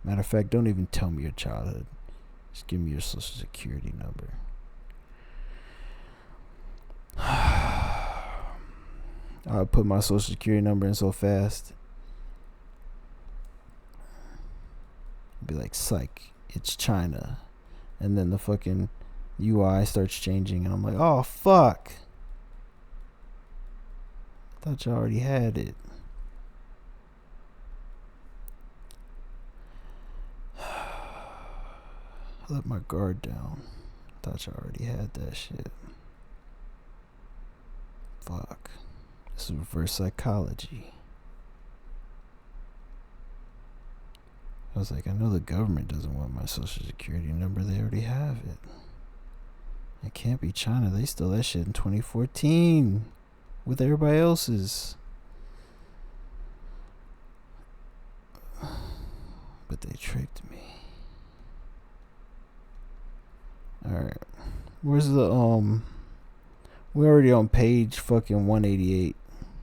Matter of fact, don't even tell me your childhood. Just give me your social security number. I put my social security number in so fast. Be like, psych, it's China. And then the fucking UI starts changing and I'm like, oh fuck. Thought you already had it. I let my guard down. Thought you already had that shit. Fuck. This is reverse psychology. I was like, I know the government doesn't want my social security number. They already have it. It can't be China. They stole that shit in 2014 with everybody else's. But they tricked me. Alright. Where's the, we're already on page fucking 188.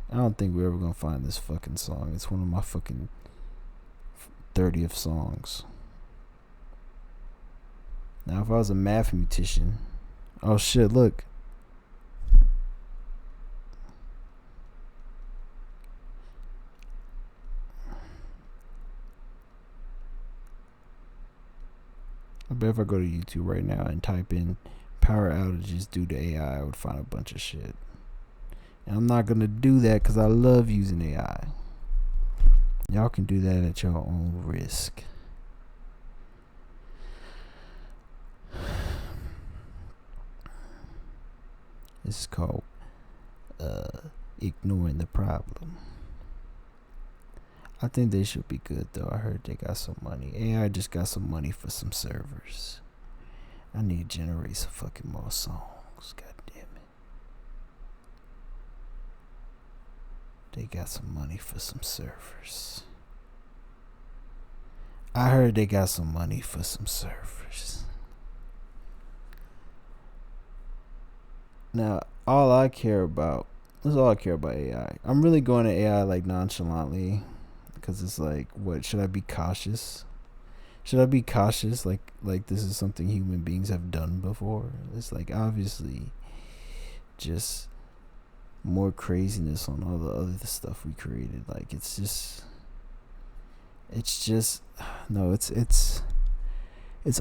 I don't think we're ever gonna find this fucking song. It's one of my fucking 30th songs. Now, if I was a mathematician, oh shit, look. I bet if I go to YouTube right now and type in power outages due to AI, I would find a bunch of shit. And I'm not gonna do that because I love using AI. Y'all can do that at your own risk. This is called ignoring the problem. I think they should be good though. I heard they got some money. AI just got some money for some servers. I need to generate some fucking more songs. God damn it. They got some money for some servers. I heard they got some money for some servers. Now, all I care about, this is all I care about AI. I'm really going to AI like nonchalantly. Because it's like, what, should I be cautious? Should I be cautious like this is something human beings have done before? It's like, obviously, just more craziness on all the other stuff we created. Like, it's just no, it's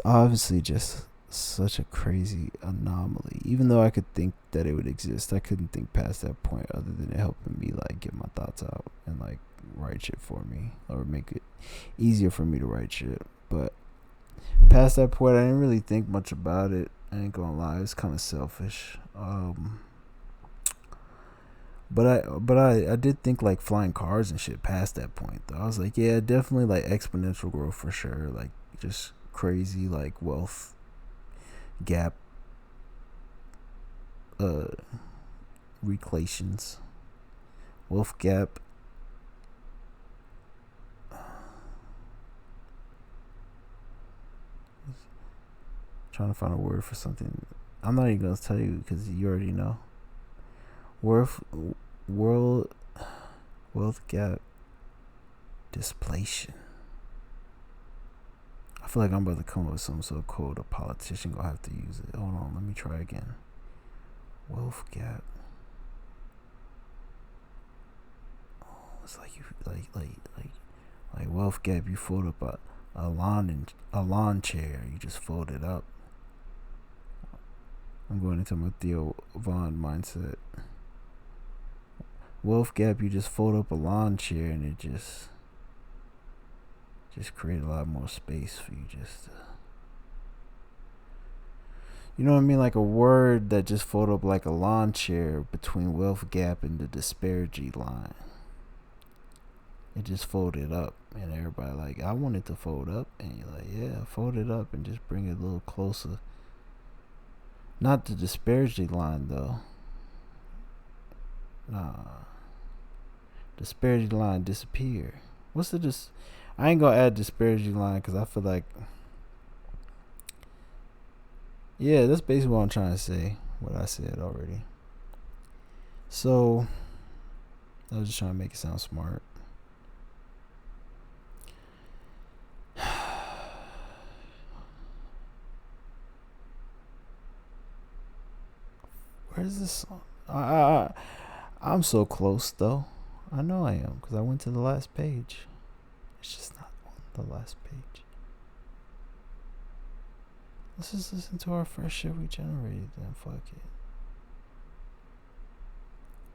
obviously just such a crazy anomaly. Even though I could think that it would exist, I couldn't think past that point other than it helping me like get my thoughts out and like write shit for me or make it easier for me to write shit. But past that point, I didn't really think much about it. I ain't gonna lie, it's kind of selfish. But I did think like flying cars and shit past that point though. I was like, yeah, definitely like exponential growth for sure. Like just crazy like wealth gap reclations. Wealth gap. Trying to find a word for something. I'm not even gonna tell you because you already know. Wealth gap displacement. I feel like I'm about to come up with some sort of code. A politician gonna have to use it. Hold on, let me try again. Wealth gap. Oh, it's like you like wealth gap. You fold up a lawn chair. You just fold it up. I'm going into my Theo Vaughn mindset. Wealth gap, you just fold up a lawn chair and it just create a lot more space for you just you know what I mean? Like a word that just fold up like a lawn chair between wealth gap and the disparity line. It just folded up and everybody like, I want it to fold up, and you're like, yeah, fold it up and just bring it a little closer. Not the disparity line though. Nah. Disparity line disappear. What's the I ain't gonna add disparity line because I feel like, yeah, that's basically what I'm trying to say. What I said already. So I was just trying to make it sound smart. Where's this song? I'm so close though. I know I am because I went to the last page. It's just not on the last page. Let's just listen to our first shit we generated then. Fuck it.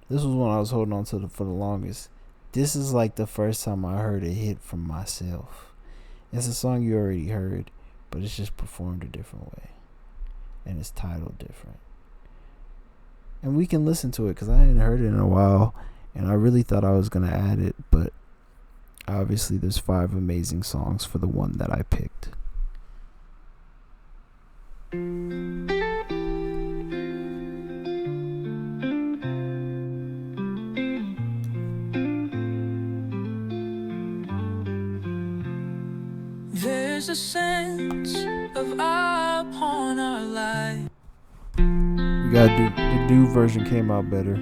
This was one I was holding on to for the longest. This is like the first time I heard a hit from myself. It's a song you already heard, but it's just performed a different way. And it's titled different. And we can listen to it because I hadn't heard it in a while. And I really thought I was going to add it, but obviously there's 5 amazing songs for the one that I picked. There's a sense of awe upon our life. We gotta do the new version came out better.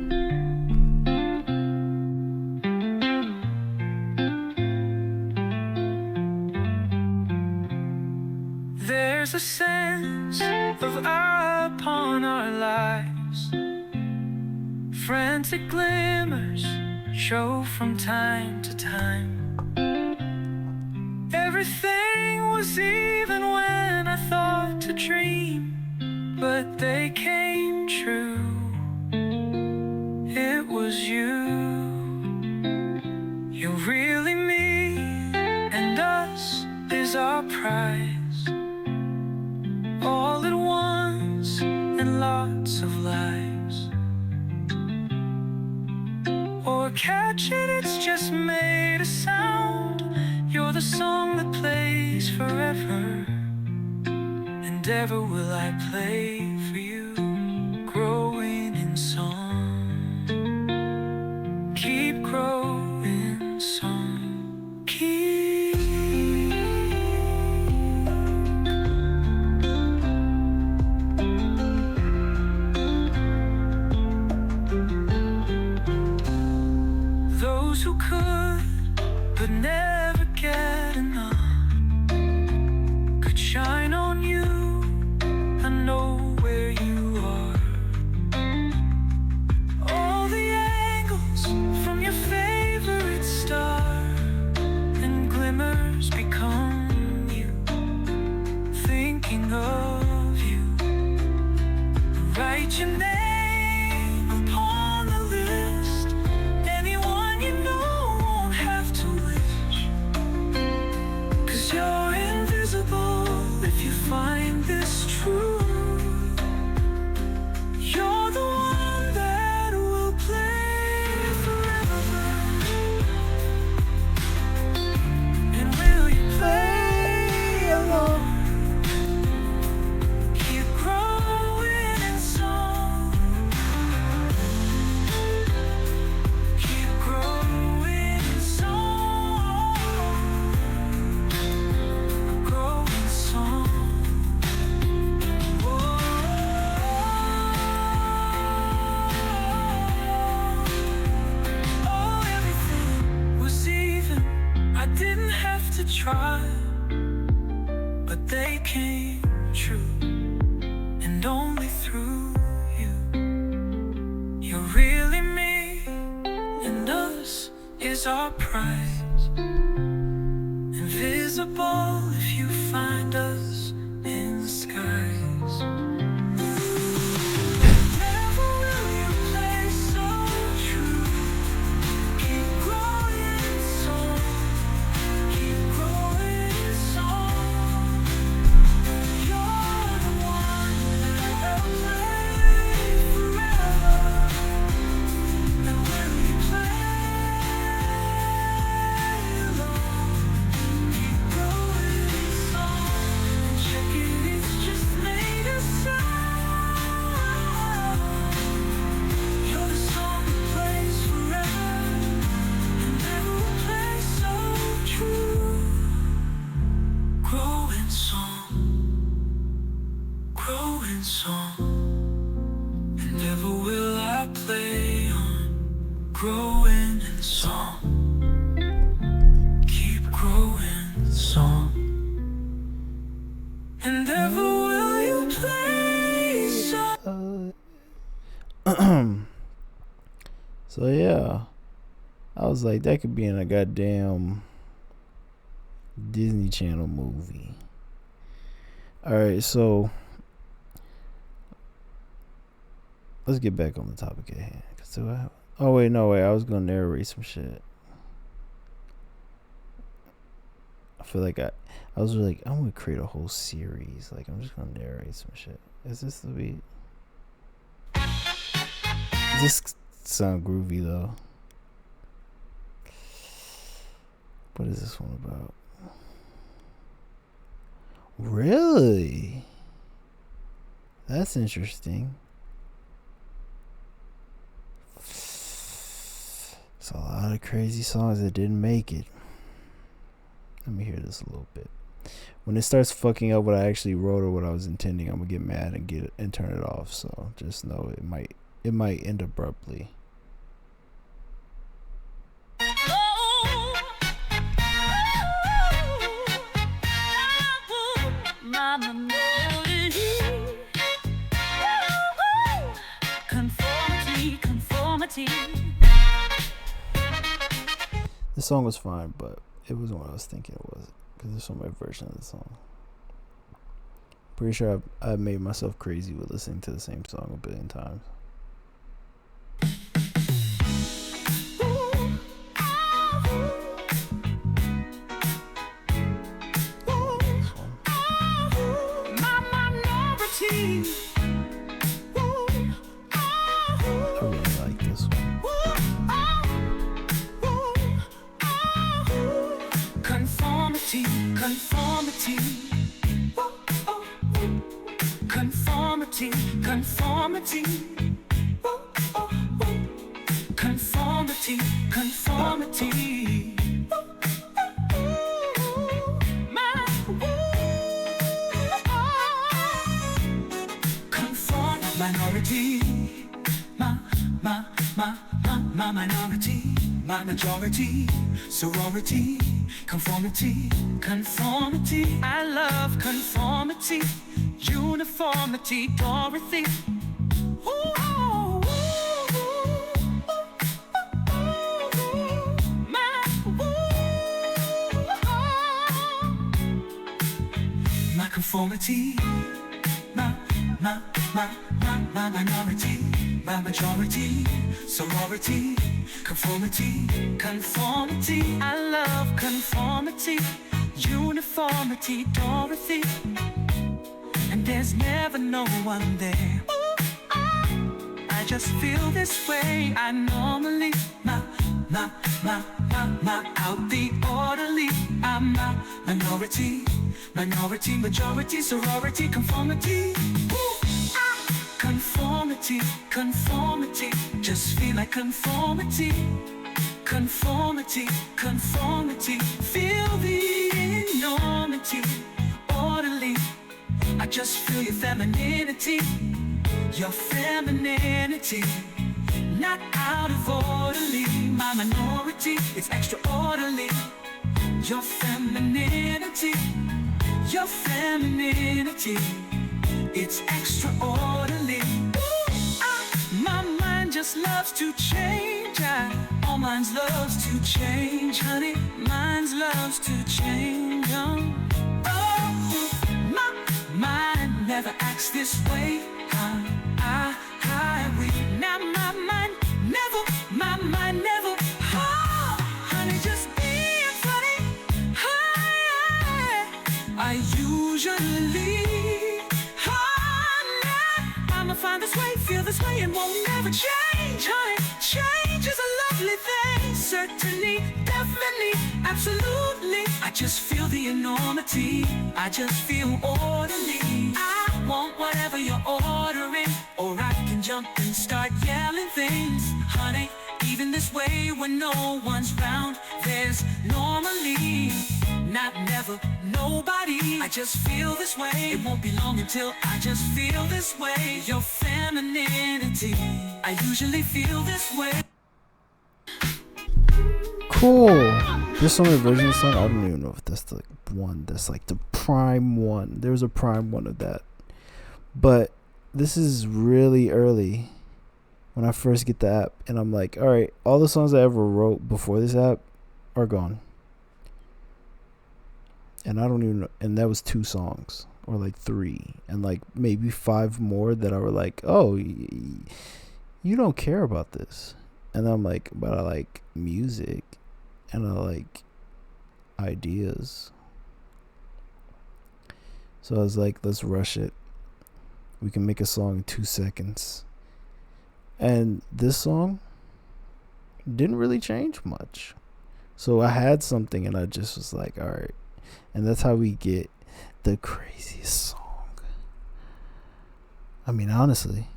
There's a sense of awe upon our lives. Frantic glimmers show from time to time. Everything was even when I thought to dream, but they came true. It was you. You're really me, and us is our prize. All at once, and lots of lives. Or catch it, it's just made a sound. You're the song that plays forever, and ever will I play for you. Growing in song, keep growing song, keep. Those who could, but never get enough, could shine on you. I know where you are. All the angles from your favorite star, and glimmers become you. Thinking of you, write your name upon the list. Anyone you know won't have to wish, 'cause you're invisible if you find this true. You're the one that will play forever. And will you play along? Keep growing in song. Keep growing in song. Growing song. Oh, everything was even. I didn't have to try, but they came true, and only through you. You're really me, and us is our prize. Invisible if you find us in the skies. song, and ever will I play on, growing in song, keep growing in song, and ever will you play song. So yeah, I was like, that could be in a goddamn Disney Channel movie. Alright, so let's get back on the topic at hand. I was gonna narrate some shit. I feel like I was like, I'm gonna create a whole series. Like, I'm just gonna narrate some shit. Is this the beat? This sound groovy though. What is this one about? Really? That's interesting. It's a lot of crazy songs that didn't make it. Let me hear this a little bit. When it starts fucking up what I actually wrote or what I was intending, I'm gonna get mad and turn it off. So just know it might end abruptly. Conformity. The song was fine, but it wasn't what I was thinking it was, because there's so many versions of the song. Pretty sure I've made myself crazy with listening to the same song a billion times. I really like this one. Conformity. Conformity. Conformity. Conformity. Minority. My minority. My majority. Sorority. Conformity. Conformity. I love conformity. Uniformity. Dorothy. My conformity. My minority, my majority, sorority, conformity, conformity. I love conformity, uniformity, Dorothy. And there's never no one there. I just feel this way. I normally, out the orderly. I'm a minority, majority, sorority, conformity. Conformity, conformity, just feel like conformity. Conformity, conformity, feel the enormity. Orderly, I just feel your femininity. Your femininity, not out of orderly. My minority, it's extraordinary. Your femininity, your femininity, it's extraordinary. My mind just loves to change. All minds loves to change, honey. Minds loves to change. My mind never acts this way. Now my mind never. Honey, just being funny. I usually. I'ma find this way, feel this way, and won't never change, honey. Change is a lovely thing. Certainly, definitely, absolutely. I just feel the enormity. I just feel orderly. I want whatever you're ordering, or I can jump and start yelling things, honey. Even this way when no one's round, there's normally not never, nobody. I just feel this way. It won't be long until I just feel this way. Your femininity, I usually feel this way. Cool. There's so many versions of the song. I don't even know if that's the one that's like the prime one. There's a prime one of that. But this is really early when I first get the app, and I'm like, all right, all the songs I ever wrote before this app are gone. And I don't even know, and that was 2 songs or like 3 and like maybe 5 more that I were like, oh, you don't care about this. And I'm like, but I like music and I like ideas. So I was like, let's rush it. We can make a song in 2 seconds. And this song didn't really change much. So I had something and I just was like, all right. And that's how we get the craziest song. I mean, honestly,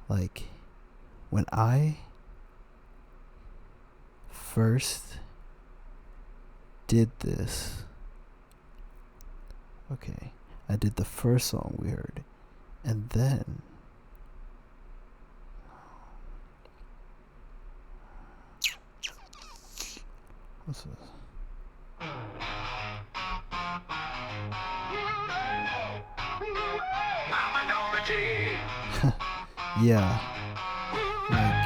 like when I first did this, okay, I did the first song we heard, and then what's this? Yeah, like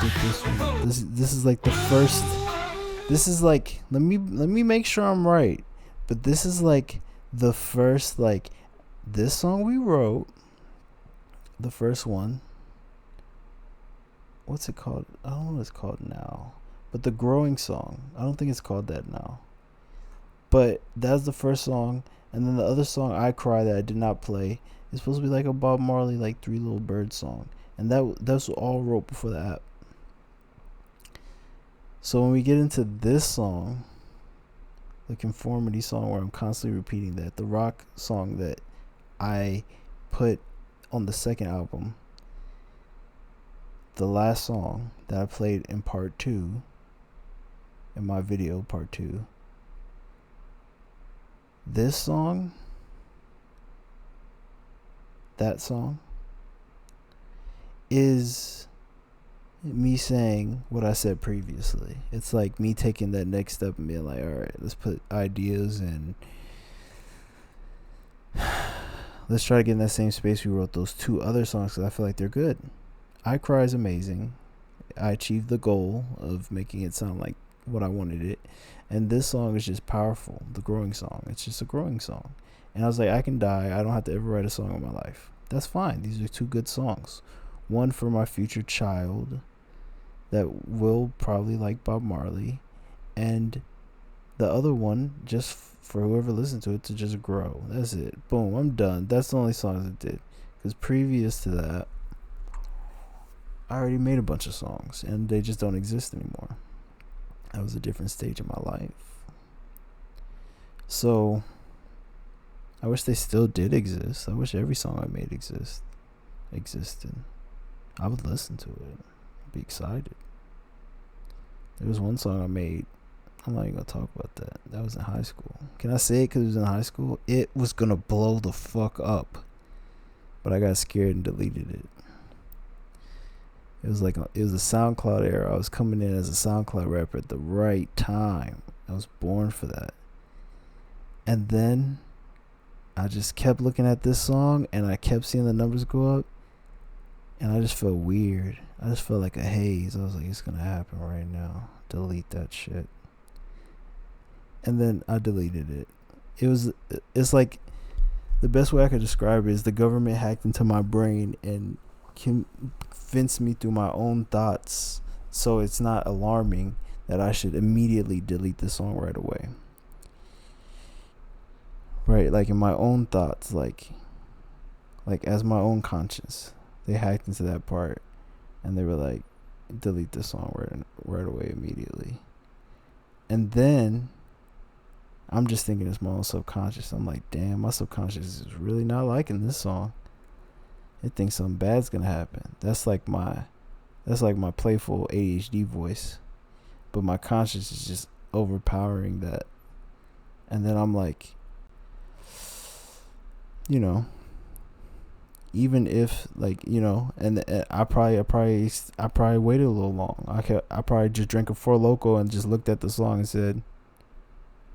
we did this one. This is like the first. This is like, let me make sure I'm right, but this is like the first, like, this song we wrote, the first one. What's it called? I don't know what it's called now, but the growing song. I don't think it's called that now. But that's the first song, and then the other song, I Cry, that I did not play, is supposed to be like a Bob Marley, like Three Little Birds song, and that's all wrote before the app. So when we get into this song, the conformity song, where I'm constantly repeating that, the rock song that I put on the second album, the last song that I played in part 2, in my video part 2, this song, that song, is me saying what I said previously. It's like me taking that next step and being like, all right, let's put ideas and let's try to get in that same space we wrote those 2 other songs, because I feel like they're good. I Cry is amazing. I achieved the goal of making it sound like what I wanted it. And this song is just powerful. The growing song. It's just a growing song. And I was like, I can die. I don't have to ever write a song in my life. That's fine. These are 2 good songs. One for my future child that will probably like Bob Marley, and the other one just for whoever listens to it to just grow. That's it. Boom, I'm done. That's the only songs I did, because previous to that I already made a bunch of songs and they just don't exist anymore. That was a different stage of my life. So I wish they still did exist. I wish every song I made existed. I would listen to it, be excited. There was one song I made. I'm not even gonna talk about that. That was in high school. Can I say it because it was in high school? It was gonna blow the fuck up, but I got scared and deleted it. It was it was a SoundCloud era. I was coming in as a SoundCloud rapper at the right time. I was born for that. And then I just kept looking at this song and I kept seeing the numbers go up, and I just felt weird. I just felt like a haze. I was like, it's gonna happen right now. Delete that shit. And then I deleted it. It's like, the best way I could describe it is the government hacked into my brain and convinced me through my own thoughts, so it's not alarming, that I should immediately delete the song right away. Right, like in my own thoughts, like as my own conscience, they hacked into that part, and they were like, delete the song right away immediately. And then I'm just thinking it's my own subconscious. I'm like, damn, my subconscious is really not liking this song. It thinks something bad's gonna happen. That's like my playful ADHD voice. but my conscience is just overpowering that. And then I'm like, you know, even if like, you know, and I probably waited a little long. I probably just drank a Four Loko and just looked at the song and said,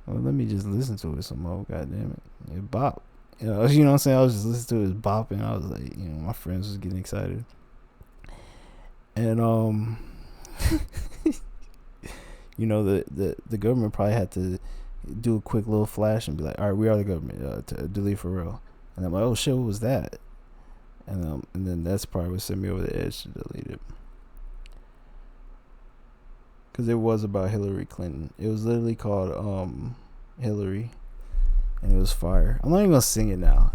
well, let me just listen to it some more. God damn it, it bop. You know what I'm saying? I was just listening to it bopping. I was like, you know, my friends was getting excited, and you know, the government probably had to do a quick little flash and be like, all right, we are the government, to delete for real. And I'm like, oh shit, what was that? And then that's probably what sent me over the edge to delete it, because it was about Hillary Clinton. It was literally called Hillary, and it was fire. I'm not even gonna sing it now.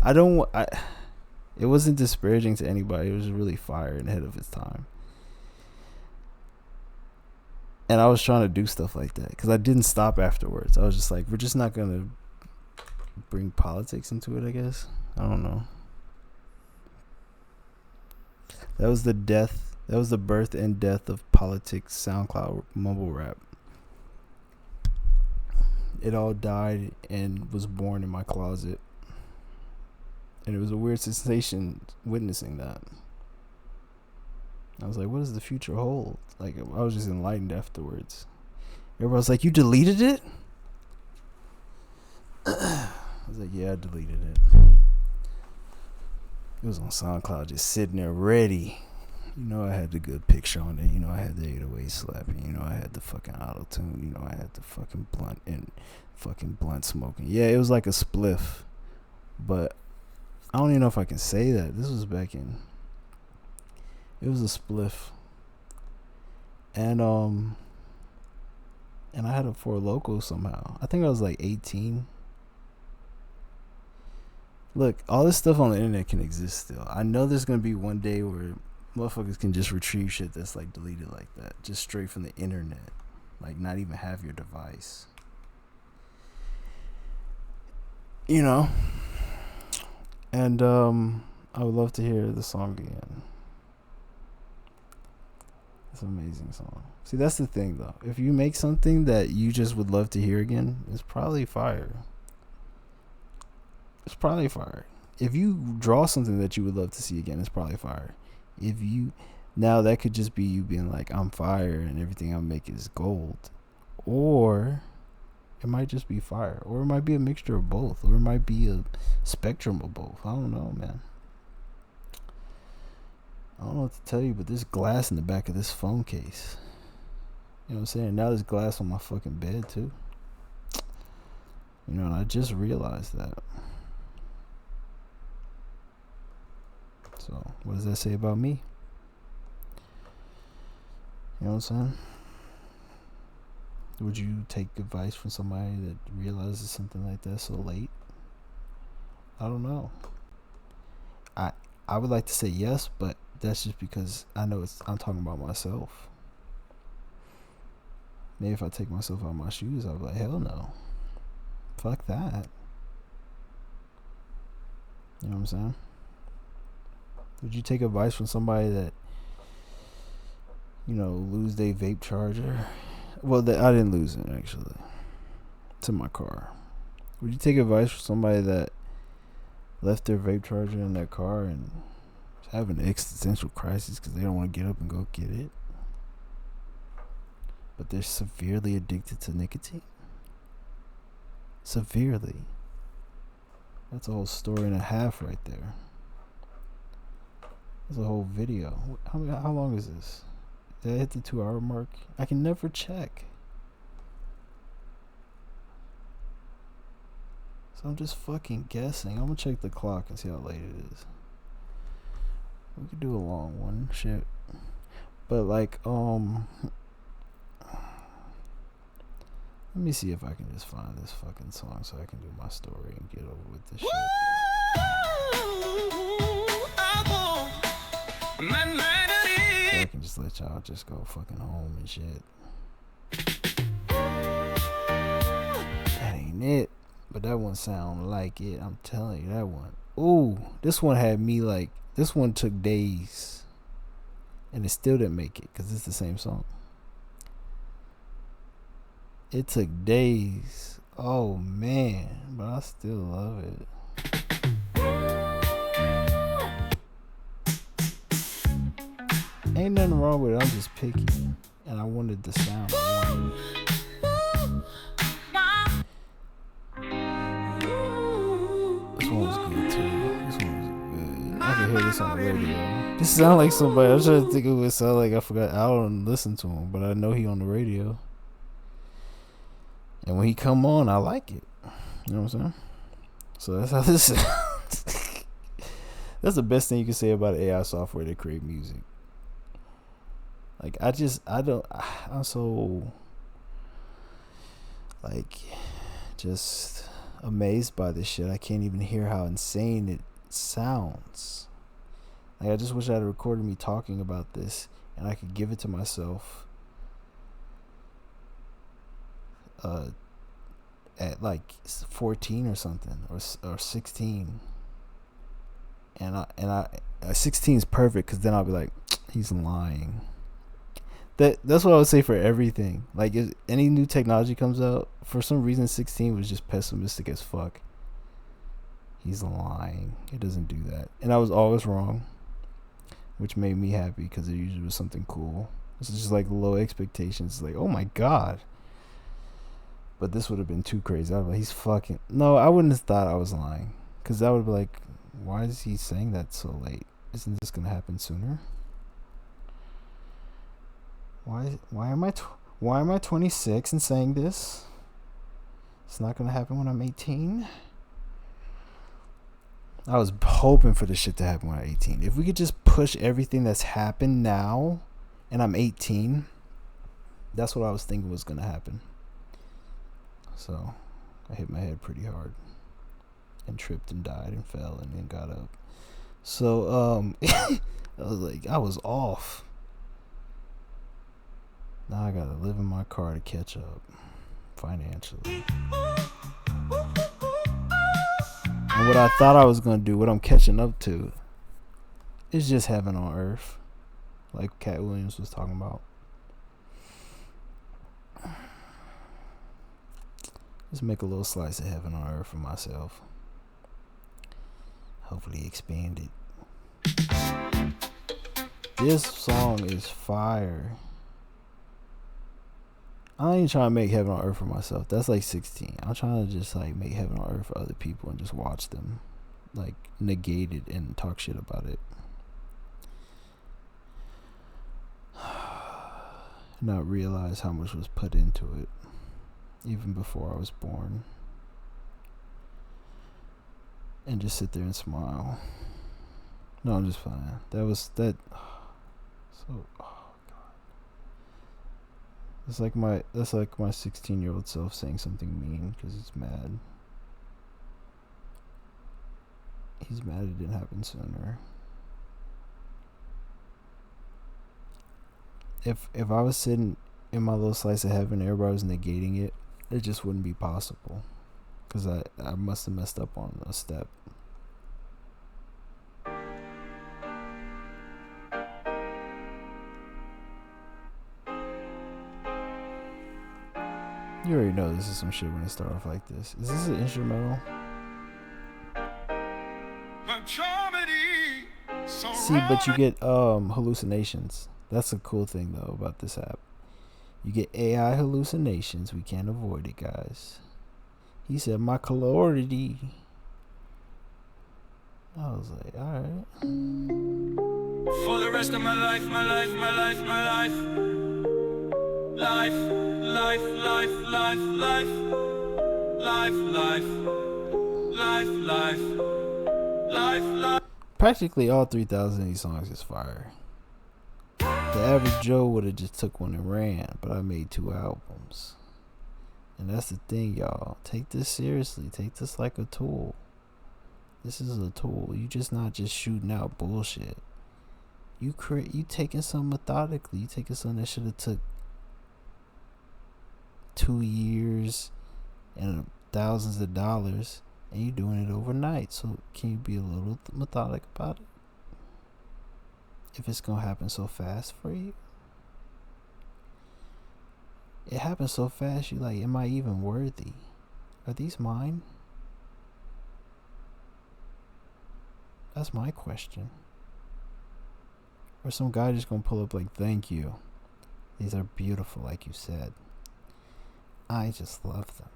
It wasn't disparaging to anybody. It was really fire and ahead of its time. And I was trying to do stuff like that because I didn't stop afterwards. I was just like, we're just not gonna bring politics into it, I guess. I don't know. That was the birth and death of politics, SoundCloud, mumble rap. It all died and was born in my closet. And it was a weird sensation witnessing that. I was like, what does the future hold? Like, I was just enlightened afterwards. Everybody was like, you deleted it? I was like, yeah, I deleted it. It was on SoundCloud just sitting there ready. You know, I had the good picture on it. You know, I had the 808 slapping. You know, I had the fucking auto-tune. You know, I had the fucking blunt and fucking blunt smoking. Yeah, it was like a spliff. But I don't even know if I can say that. This was back in... It was a spliff. And I had a Four Loko somehow. I think I was like 18. Look, all this stuff on the internet can exist still. I know there's gonna be one day where motherfuckers can just retrieve shit that's like deleted like that, just straight from the internet, like not even have your device. You know. And I would love to hear the song again. It's an amazing song. See, that's the thing though. If you make something that you just would love to hear again, it's probably fire. It's probably fire. If you draw something that you would love to see again, it's probably fire. If you... Now, that could just be you being like, I'm fire and everything I make is gold. Or it might just be fire. Or it might be a mixture of both. Or it might be a spectrum of both. I don't know, man. I don't know what to tell you, but there's glass in the back of this phone case. You know what I'm saying? Now there's glass on my fucking bed, too. You know, and I just realized that. So, what does that say about me? You know what I'm saying? Would you take advice from somebody that realizes something like that so late? I don't know. I would like to say yes, but that's just because I know I'm talking about myself. Maybe if I take myself out of my shoes, I'll be like, hell no. Fuck that. You know what I'm saying? Would you take advice from somebody that, you know, lose their vape charger? Well, I didn't lose it, actually. It's in my car. Would you take advice from somebody that left their vape charger in their car and is having an existential crisis because they don't want to get up and go get it? But they're severely addicted to nicotine? Severely. That's a whole story and a half right there. That's a whole video. How long is this? Did I hit the 2-hour mark? I can never check. So I'm just fucking guessing. I'm gonna check the clock and see how late it is. We could do a long one, shit. But like, let me see if I can just find this fucking song so I can do my story and get over with this shit. So I can just let y'all just go fucking home and shit. That ain't it. But that one sound like it. I'm telling you, that one. Ooh, this one had me like, this one took days. And it still didn't make it because it's the same song. It took days. Oh man, but I still love it. Ain't nothing wrong with it. I'm just picky, and I wanted the sound. This one was good too. This one was good. I can hear this on the radio. This sound like somebody. I'm trying to think of what it sound like. I forgot. I don't listen to him, but I know he on the radio. And when he come on, I like it. You know what I'm saying? So that's how this sounds. That's the best thing you can say about AI software that create music. Like I'm so like just amazed by this shit. I can't even hear how insane it sounds. Like I just wish I had recorded me talking about this and I could give it to myself at like 14 or something, or 16. And I 16 is perfect, because then I'll be like, he's lying. That's what I would say for everything. Like, if any new technology comes out, for some reason 16 was just pessimistic as fuck. He's lying. It doesn't do that. And I was always wrong, which made me happy, because it usually was something cool. This is just like low expectations. Like, oh my god. But this would have been too crazy. I was like, he's fucking... No, I wouldn't have thought I was lying, because that would be like, why is he saying that so late? Isn't this gonna happen sooner? Why am I 26 and saying this? It's not gonna happen when I'm 18. I was hoping for this shit to happen when I'm 18. If we could just push everything that's happened now, and I'm 18, that's what I was thinking was gonna happen. So I hit my head pretty hard and tripped and died and fell and then got up. So I was like, I was off. Now I gotta live in my car to catch up financially. And what I thought I was gonna do, what I'm catching up to, is just heaven on earth, like Cat Williams was talking about. Just make a little slice of heaven on earth for myself. Hopefully expand it. This song is fire. I ain't trying to make heaven on earth for myself. That's like 16. I'm trying to just like make heaven on earth for other people and just watch them like negate it and talk shit about it. Not realize how much was put into it even before I was born. And just sit there and smile. No, I'm just fine. So, oh god. That's like my 16-year-old self saying something mean because he's mad. He's mad it didn't happen sooner. If I was sitting in my little slice of heaven, everybody was negating it, it just wouldn't be possible. Because I must have messed up on a step. You already know this is some shit when it start off like this. Is this an instrumental? See, but you get hallucinations. That's a cool thing though about this app. You get AI hallucinations. We can't avoid it, guys. He said my calority. I was like, alright. For the rest of my life, my life, my life, my life. Life, life, life, life, life. Life, life. Life, life. Life, life. Practically all 3,000 of these songs is fire. The average Joe would have just took one and ran, but I made 2 albums. And that's the thing, y'all. Take this seriously. Take this like a tool. This is a tool. You just not just shooting out bullshit. You taking something methodically. You taking something that should have took 2 years and thousands of dollars, and you doing it overnight. So can you be a little methodic about it? If it's gonna happen so fast for you, it happens so fast. You like, am I even worthy? Are these mine? That's my question. Or some guy just gonna pull up like, thank you. These are beautiful, like you said. I just love them.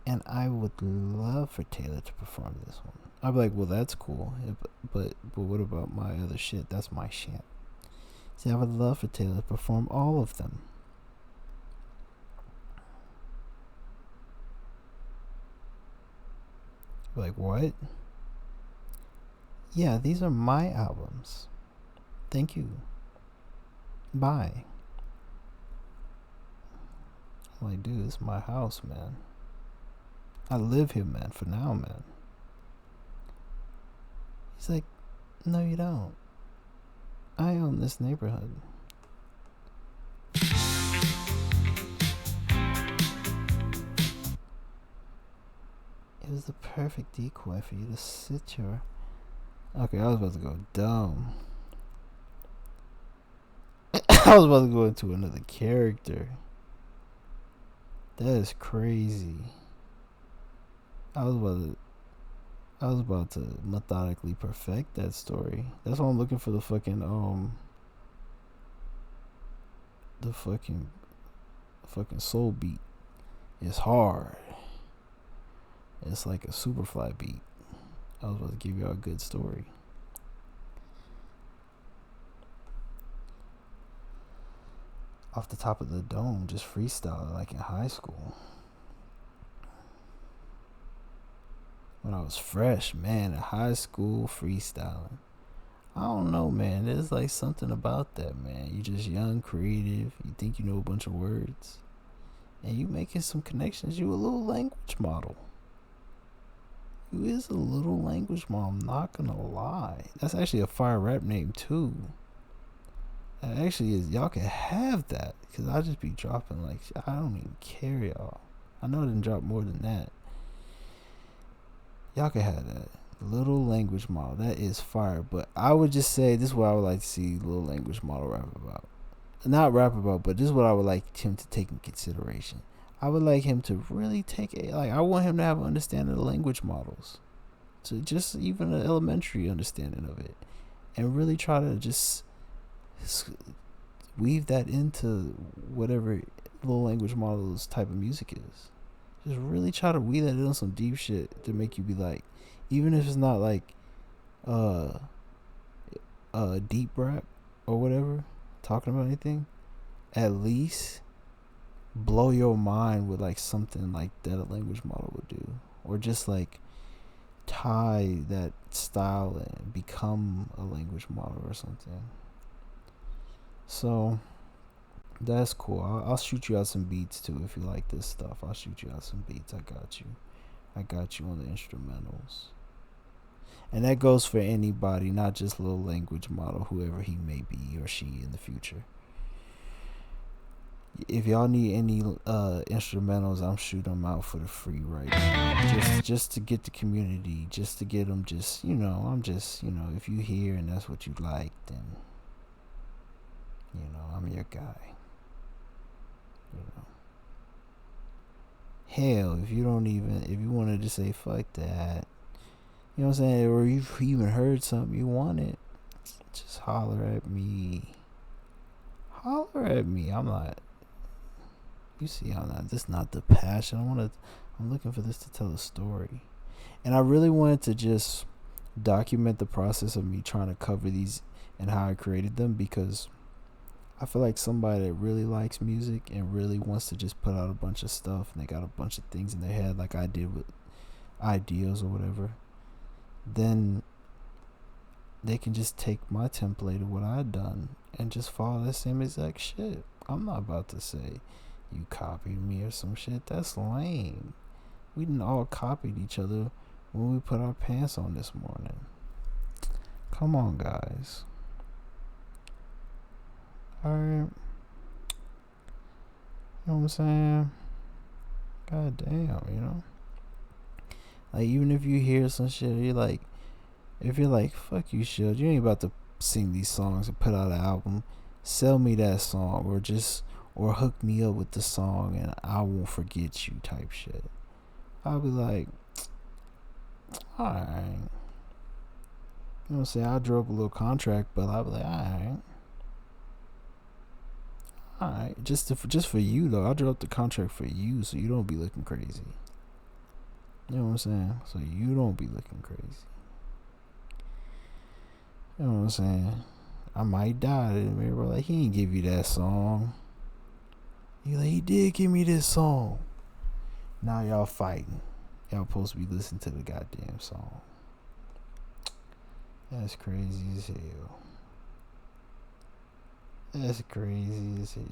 And I would love for Taylor to perform this one. I'd be like, well, that's cool. But what about my other shit? That's my shit. See, I would love for Taylor to perform all of them. Like, what? Yeah, these are my albums. Thank you. Bye. I'm like, dude, this is my house, man. I live here, man, for now, man. He's like, no, you don't. I own this neighborhood. It was the perfect decoy for you to sit your... Okay, I was about to go dumb. I was about to go into another character. That is crazy. I was about to methodically perfect that story. That's why I'm looking for the fucking soul beat. It's hard. It's like a Superfly beat. I was about to give y'all a good story. Off the top of the dome, just freestyle like in high school. When I was fresh, man, in high school, freestyling. I don't know, man. There's like something about that, man. You just young, creative. You think you know a bunch of words. And you making some connections. You a little language model. You is a little language model. I'm not gonna lie. That's actually a fire rap name, too. That actually is. Y'all can have that. Because I just be dropping like, I don't even care, y'all. I know I didn't drop more than that. Y'all can have that. Little language model. That is fire. But I would just say, this is what I would like to see little language model rap about. Not rap about, but this is what I would like him to take in consideration. I would like him to really take a, like, I want him to have an understanding of the language models. To just even an elementary understanding of it. And really try to just weave that into whatever little language models type of music is. Just really try to weave that in some deep shit to make you be like, even if it's not like deep rap or whatever, talking about anything, at least blow your mind with like something like that a language model would do. Or just like tie that style and become a language model or something. So that's cool. I'll shoot you out some beats too if you like this stuff. I'll shoot you out some beats. I got you on the instrumentals. And that goes for anybody, not just little language model, whoever he may be or she in the future. If y'all need any instrumentals, I'm shooting them out for the free right now. Just to get the community, just to get them, just, you know, I'm just, you know, if you hear and that's what you like, then, you know, I'm your guy. You know. Hell, if you wanted to say fuck that, you know what I'm saying, or you've even heard something you wanted, just holler at me. I'm not, you see, this is not the passion. I'm looking for this to tell a story. And I really wanted to just document the process of me trying to cover these and how I created them, because I feel like somebody that really likes music and really wants to just put out a bunch of stuff and they got a bunch of things in their head like I did with ideas or whatever, then they can just take my template of what I've done and just follow the same exact shit. I'm not about to say you copied me or some shit. That's lame. We didn't all copied each other when we put our pants on this morning. Come on, guys. Alright. You know what I'm saying? God damn, you know? Like, even if you hear some shit, you're like, if you're like, fuck you, Shield, you ain't about to sing these songs and put out an album. Sell me that song, or hook me up with the song and I won't forget you type shit, I'll be like, alright. You know what I'm saying? I'll draw up a little contract, but I'll be like, alright. Just for you though. I'll draw up the contract for you so you don't be looking crazy. You know what I'm saying? So you don't be looking crazy. You know what I'm saying? I might die. Everybody like, he ain't give you that song. He like, he did give me this song. Now y'all fighting. Y'all supposed to be listening to the goddamn song. That's crazy as hell. That's crazy as hell.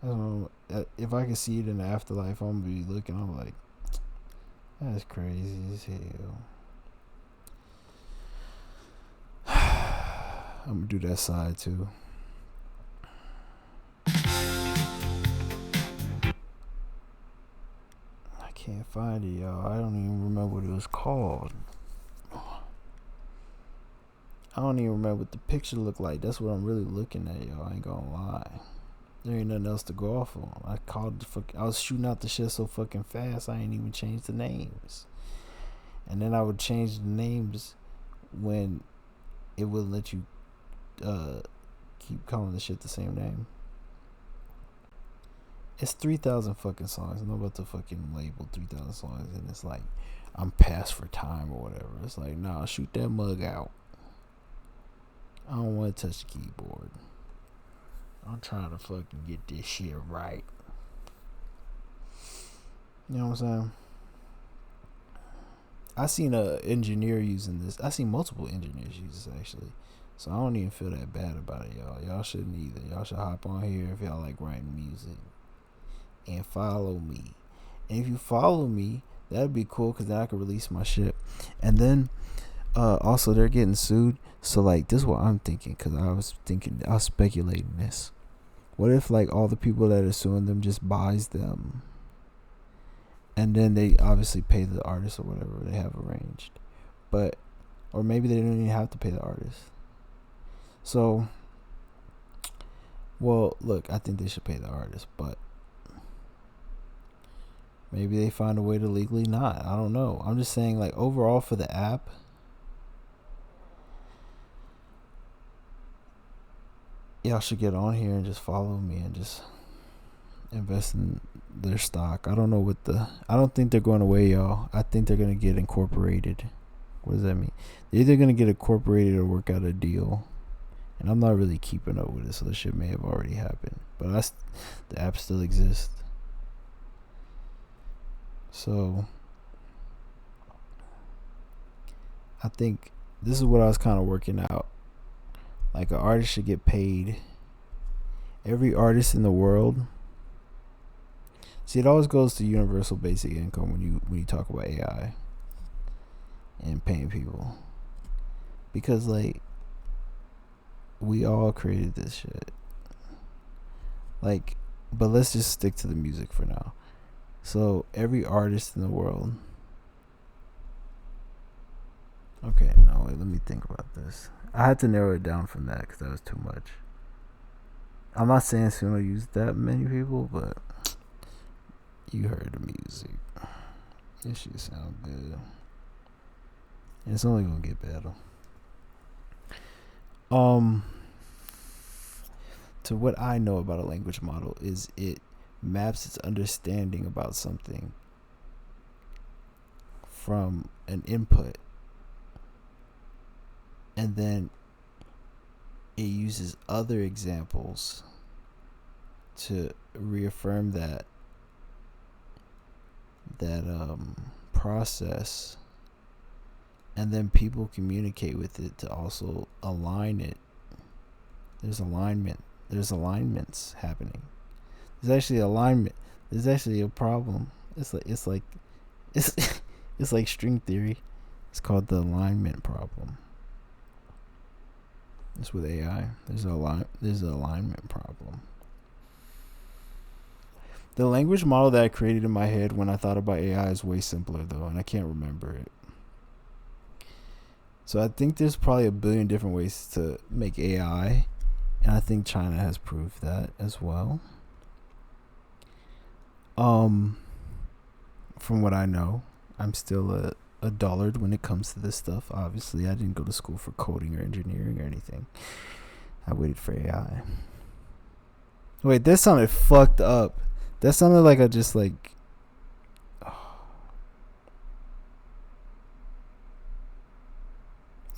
I don't know, if I could see it in the afterlife, I'm gonna be looking. I'm like, that's crazy as hell. I'm gonna do that side too. I can't find it, y'all. I don't even remember what it was called. I don't even remember what the picture looked like. That's what I'm really looking at, y'all. I ain't gonna lie. There ain't nothing else to go off on. I was shooting out the shit so fucking fast, I ain't even changed the names. And then I would change the names when it wouldn't let you keep calling the shit the same name. It's 3,000 fucking songs. I'm about to fucking label 3,000 songs, and it's like I'm past for time or whatever. It's like, nah, shoot that mug out. I don't want to touch the keyboard. I'm trying to fucking get this shit right. You know what I'm saying? I seen a engineer using this. I seen multiple engineers use this actually. So I don't even feel that bad about it, y'all. Y'all shouldn't either. Y'all should hop on here if y'all like writing music. And follow me. And if you follow me, that'd be cool because then I could release my shit. And then also they're getting sued. So like this is what I'm thinking, because I was speculating this. What if like all the people that are suing them just buys them, and then they obviously pay the artist or whatever they have arranged, or maybe they don't even have to pay the artist. So, well, look, I think they should pay the artist, but maybe they find a way to legally not. I don't know. I'm just saying, like, overall for the app, y'all should get on here and just follow me and just invest in their stock. I don't know I don't think they're going away, y'all. I think they're going to get incorporated. What does that mean? They're either going to get incorporated or work out a deal. And I'm not really keeping up with it, so the shit may have already happened. But the app still exists. So I think this is what I was kind of working out. Like, an artist should get paid. Every artist in the world. See, it always goes to universal basic income when you talk about AI and paying people, because like we all created this shit. Like, but let's just stick to the music for now. So every artist in the world. Okay, no, wait, let me think about this. I had to narrow it down from that because that was too much. I'm not saying Suno used that many people, but you heard the music. This shit sound good. And it's only gonna get better. To what I know about a language model is it maps its understanding about something from an input, and then it uses other examples to reaffirm that process, and then people communicate with it to also align it. There's alignments happening. There's actually alignment. There's actually a problem. It's like string theory. It's called the alignment problem. It's with AI. There's an alignment problem. The language model that I created in my head when I thought about AI is way simpler though, and I can't remember it. So I think there's probably a billion different ways to make AI, And I think China has proved that as well. From what I know, I'm still a dullard when it comes to this stuff. Obviously, I didn't go to school for coding or engineering or anything. I waited for AI. Wait, that sounded fucked up. That sounded like I just like...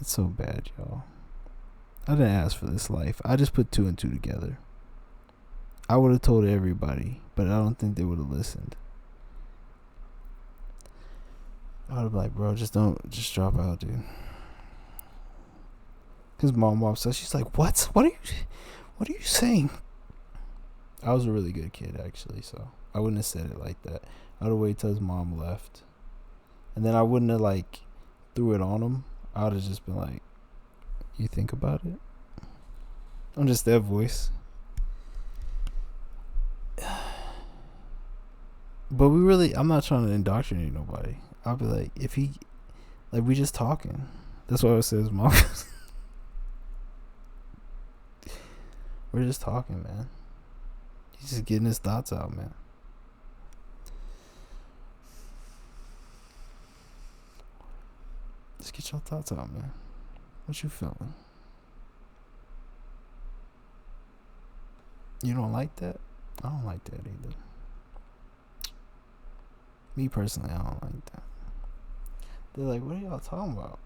It's so bad, y'all. I didn't ask for this life. I just put 2 and 2 together. I would have told everybody, but I don't think they would have listened. I would have been like, bro, just drop out, dude. Cause mom says, she's like, what are you saying? I was a really good kid, actually, so I wouldn't have said it like that. I would have waited till his mom left, and then I wouldn't have like threw it on him. I would have just been like, you think about it? I'm just that voice. But I'm not trying to indoctrinate nobody. I'll be like, if he, like, we just talking. That's what I said to his mom. We're just talking, man. He's just getting his thoughts out, man. Just get your thoughts out, man. What you feeling? You don't like that? I don't like that either. Me personally, I don't like that. They're like, what are y'all talking about?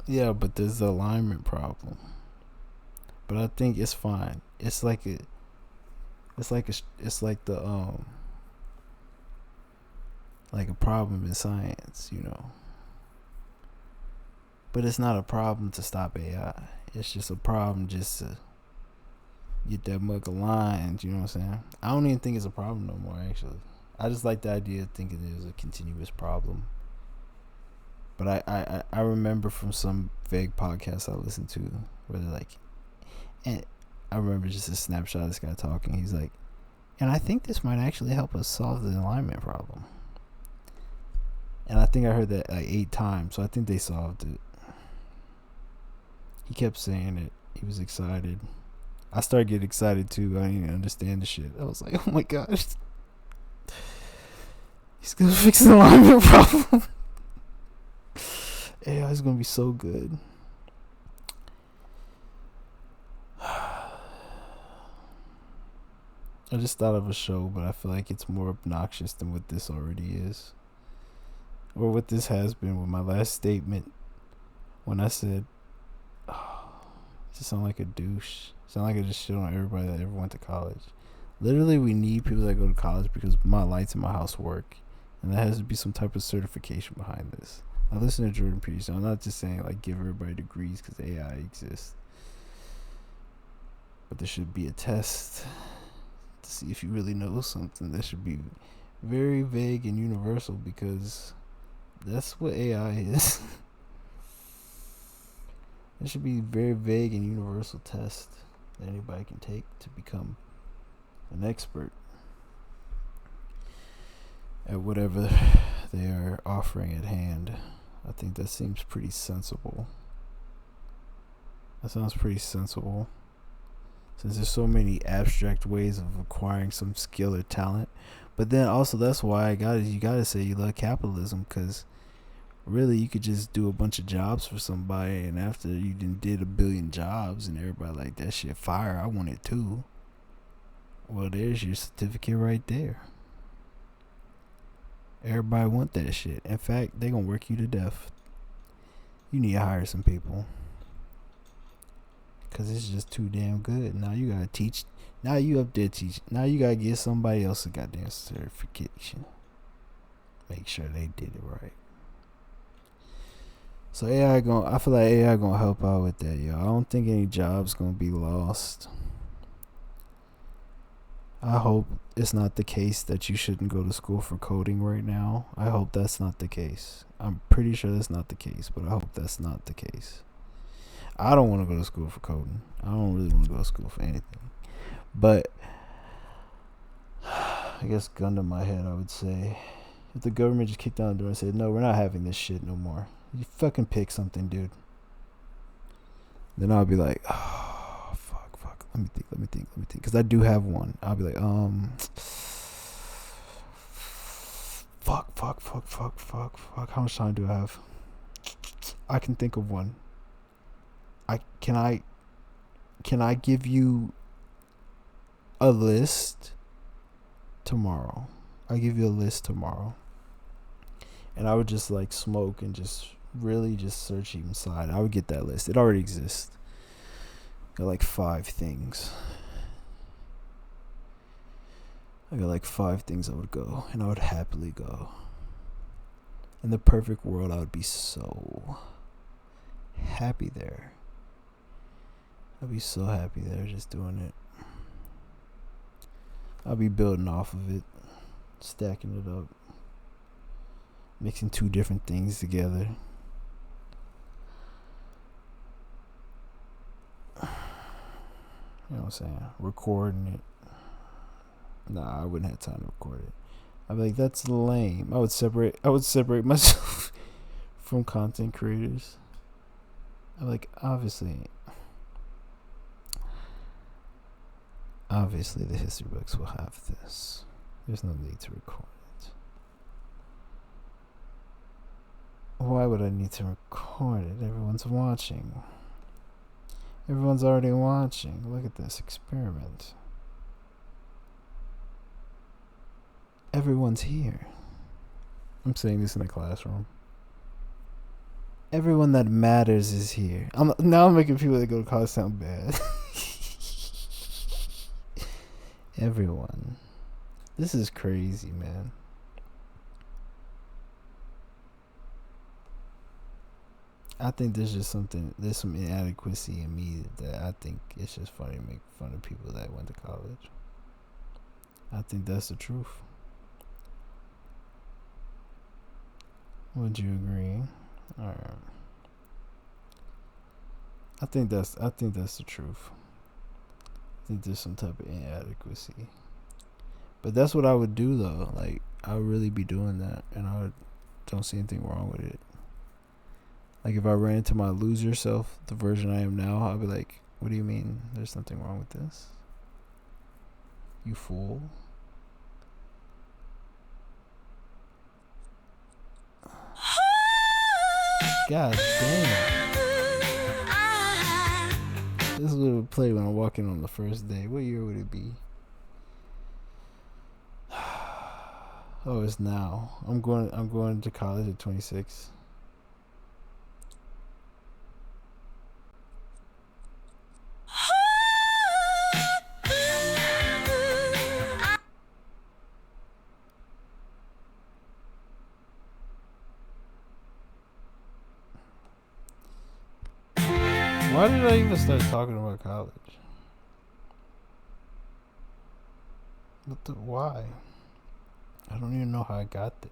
Yeah, but there's the alignment problem. But I think it's fine. It's like the like a problem in science, you know. But it's not a problem to stop AI. It's just a problem just to get that mug aligned, you know what I'm saying? I don't even think it's a problem no more, actually. I just like the idea of thinking it was a continuous problem. But I remember from some vague podcasts I listened to where they're like, and I remember just a snapshot of this guy talking. He's like, and I think this might actually help us solve the alignment problem. And I think I heard that like 8 times, so I think they solved it. He kept saying it. He was excited. I started getting excited too. I didn't even understand the shit. I was like, oh my gosh. He's gonna fix the alignment problem. AI is gonna be so good. I just thought of a show, but I feel like it's more obnoxious than what this already is. Or what this has been with my last statement. When I said, oh, I just sound like a douche. Sound like I just shit on everybody that ever went to college. Literally, we need people that go to college because my lights in my house work. And there has to be some type of certification behind this. I listen to Jordan Peterson. I'm not just saying like give everybody degrees because AI exists. But there should be a test to see if you really know something. That should be very vague and universal because that's what AI is. There should be very vague and universal test that anybody can take to become an expert at whatever they are offering at hand. I think that seems pretty sensible. That sounds pretty sensible. Since there's so many abstract ways of acquiring some skill or talent. But then also that's why you gotta say you love capitalism, because really you could just do a bunch of jobs for somebody, and after you did 1 billion jobs and everybody like that shit fire, I want it too. Well, there's your certificate right there. Everybody want that shit. In fact, they gonna work you to death. You need to hire some people, cause it's just too damn good. Now you gotta teach. Now you up there teaching. Now you gotta give somebody else a goddamn certification. Make sure they did it right. So I feel like AI gonna help out with that, yo. I don't think any jobs gonna be lost. I hope it's not the case that you shouldn't go to school for coding right now. I hope that's not the case. I'm pretty sure that's not the case, but I hope that's not the case. I don't want to go to school for coding. I don't really want to go to school for anything. But I guess gun to my head, I would say, if the government just kicked down the door and said, no, we're not having this shit no more. You fucking pick something, dude. Then I'll be like, oh, fuck. Let me think. Because I do have one. I'll be like, fuck. How much time do I have? I can think of one. Can I give you a list tomorrow? I'll give you a list tomorrow. And I would just like smoke and just really just search inside. I would get that list. It already exists. Got like 5 things. I got like 5 things I would go, and I would happily go. In the perfect world, I would be so happy there. I'd be so happy there just doing it. I'll be building off of it, stacking it up, mixing 2 different things together. You know what I'm saying? Recording it. Nah, I wouldn't have time to record it. I'd be like, that's lame. I would separate myself from content creators. I'm like, obviously the history books will have this. There's no need to record it. Why would I need to record it? Everyone's watching. Everyone's already watching. Look at this experiment. Everyone's here. I'm saying this in a classroom. Everyone that matters is here. Now I'm making people that go to college sound bad. Everyone. This is crazy, man. I think there's some inadequacy in me that I think it's just funny to make fun of people that went to college. I think that's the truth. Would you agree? Alright. I think that's the truth. I think there's some type of inadequacy. But that's what I would do though. Like, I would really be doing that, and don't see anything wrong with it. Like, if I ran into my loser self, the version I am now, I'd be like, what do you mean there's nothing wrong with this? You fool. God damn. This is what it would play when I walk in on the first day. What year would it be? Oh, it's now. I'm going to college at 26. Why did I even start talking about college? Why? I don't even know how I got there.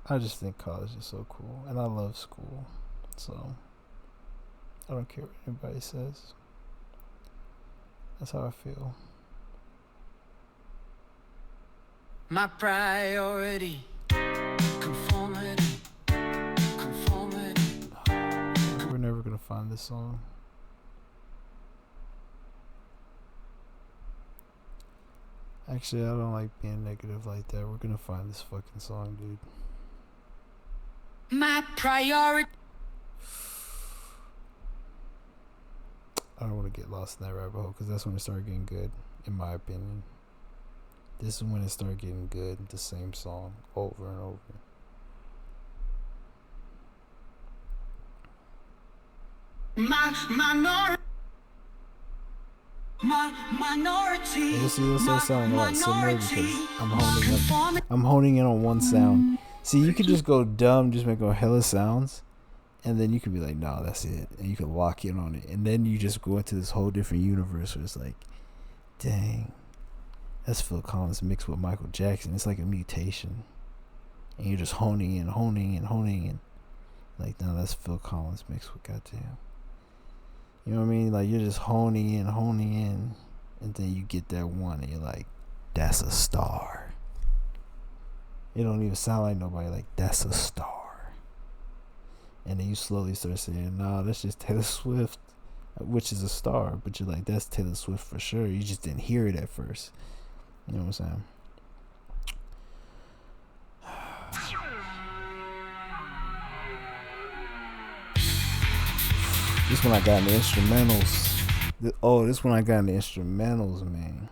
I just think college is so cool, and I love school, so I don't care what anybody says. That's how I feel. My priority. We're never gonna find this song. Actually, I don't like being negative like that. We're gonna find this fucking song, dude. My priority. I don't want to get lost in that rabbit hole, because that's when it started getting good, in my opinion. This is when it started getting good, the same song over and over. My minority. You'll see this will sound a lot similar because I'm honing in on one sound. See, you could just go dumb, just make a hella sounds, and then you could be like, nah, that's it, and you could lock in on it, and then you just go into this whole different universe where it's like, dang, that's Phil Collins mixed with Michael Jackson. It's like a mutation, and you're just honing in, like, no, that's Phil Collins mixed with goddamn. You know what I mean? Like, you're just honing in, and then you get that one, and you're like, that's a star. It don't even sound like nobody. Like, that's a star. And then you slowly start saying, nah, that's just Taylor Swift, which is a star. But you're like, that's Taylor Swift for sure. You just didn't hear it at first. You know what I'm saying? This one I got in the instrumentals. This one I got in the instrumentals, man.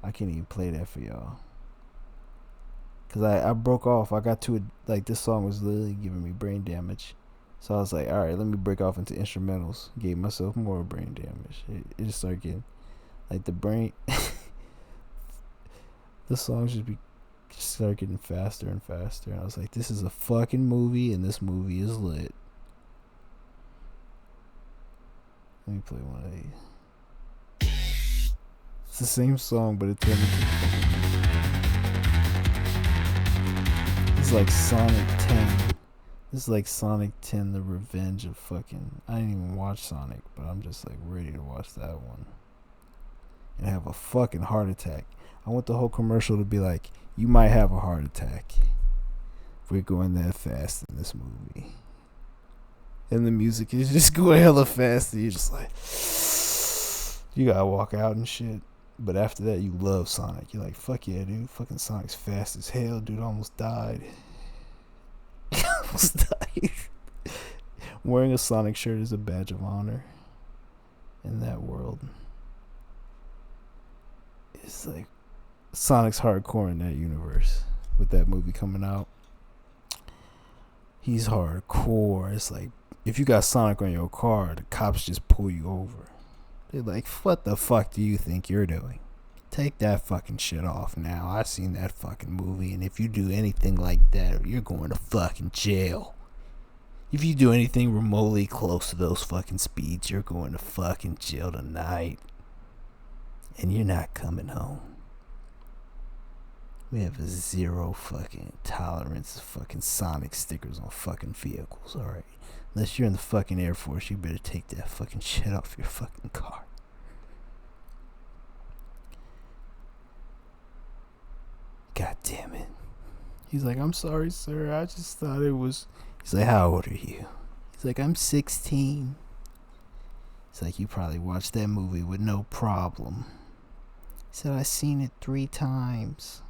I can't even play that for y'all. Cause I broke off. I got to it, like, this song was literally giving me brain damage. So I was like, alright, let me break off into instrumentals. Gave myself more brain damage. It just started getting, like, the brain, the songs just start getting faster and faster. And I was like, this is a fucking movie, and this movie is lit. Let me play one of these. It's the same song, but it turned into... This is like Sonic 10. This is like Sonic 10, the revenge of fucking... I didn't even watch Sonic, but I'm just like ready to watch that one. And have a fucking heart attack. I want the whole commercial to be like, you might have a heart attack if we're going that fast in this movie. And the music is just going hella fast. And you're just like, you gotta walk out and shit. But after that, you love Sonic. You're like, fuck yeah, dude. Fucking Sonic's fast as hell. Dude almost died. Almost died. Wearing a Sonic shirt is a badge of honor in that world. It's like Sonic's hardcore in that universe. With that movie coming out, he's hardcore. It's like, if you got Sonic on your car, the cops just pull you over. They're like, what the fuck do you think you're doing? Take that fucking shit off now. I've seen that fucking movie, and if you do anything like that, you're going to fucking jail. If you do anything remotely close to those fucking speeds, you're going to fucking jail tonight. And you're not coming home. We have a zero fucking tolerance of fucking Sonic stickers on fucking vehicles, alright? Unless you're in the fucking Air Force, you better take that fucking shit off your fucking car. God damn it. He's like, I'm sorry, sir. I just thought it was... He's like, how old are you? He's like, I'm 16. He's like, you probably watched that movie with no problem. He said, I seen it 3 times.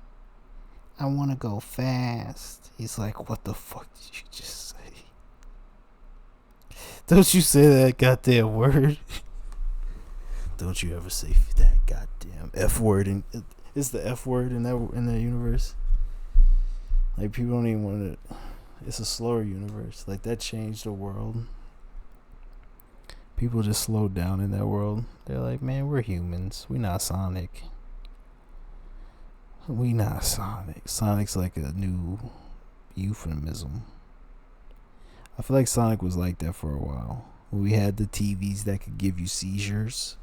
I want to go fast. He's like, what the fuck did you just say? Don't you say that goddamn word. Don't you ever say that goddamn F word. It's the F word in that universe. Like, people don't even want to... It's a slower universe. Like, that changed the world. People just slowed down in that world. They're like, man, we're humans. We not Sonic. We not Sonic. Sonic's like a new euphemism. I feel like Sonic was like that for a while. When we had the TVs that could give you seizures.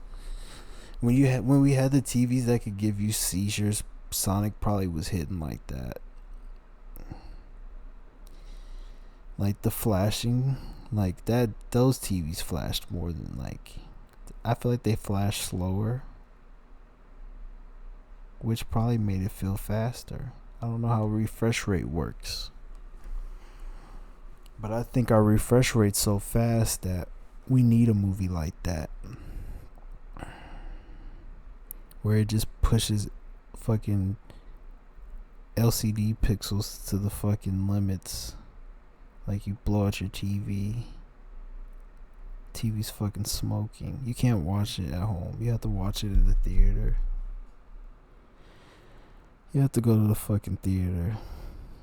When we had the TVs that could give you seizures, Sonic probably was hidden like that. Like the flashing, like that, those TVs flashed more than, like, I feel like they flashed slower, which probably made it feel faster. I don't know how refresh rate works, but I think our refresh rate's so fast that we need a movie like that, where it just pushes fucking LCD pixels to the fucking limits. Like, you blow out your TV. TV's fucking smoking. You can't watch it at home. You have to watch it in the theater. You have to go to the fucking theater.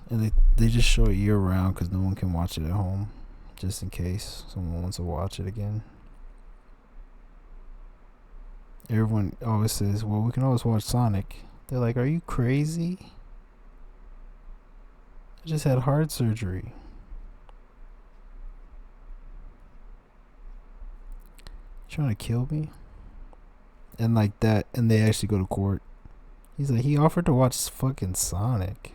And they just show it year round because no one can watch it at home. Just in case someone wants to watch it again. Everyone always says, well, we can always watch Sonic. They're like, are you crazy? I just had heart surgery. Trying to kill me? And like that, and they actually go to court. He's like, he offered to watch fucking Sonic.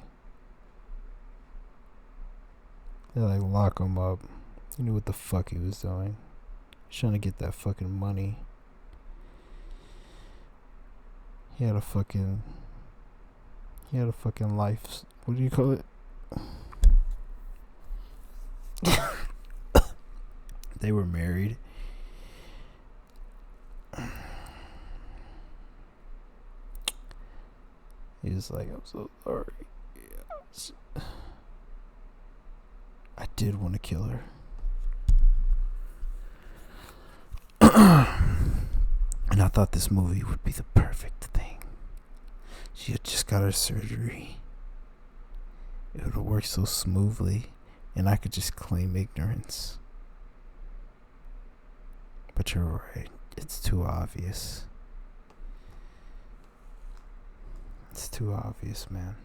They're like, lock him up. He knew what the fuck he was doing. He's trying to get that fucking money. He had a fucking He had a fucking life. What do you call it? They were married. He was like, I'm so sorry. I did want to kill her. And I thought this movie would be the perfect thing. She had just got her surgery. It would have worked so smoothly, and I could just claim ignorance. But you're right. It's too obvious. It's too obvious, man.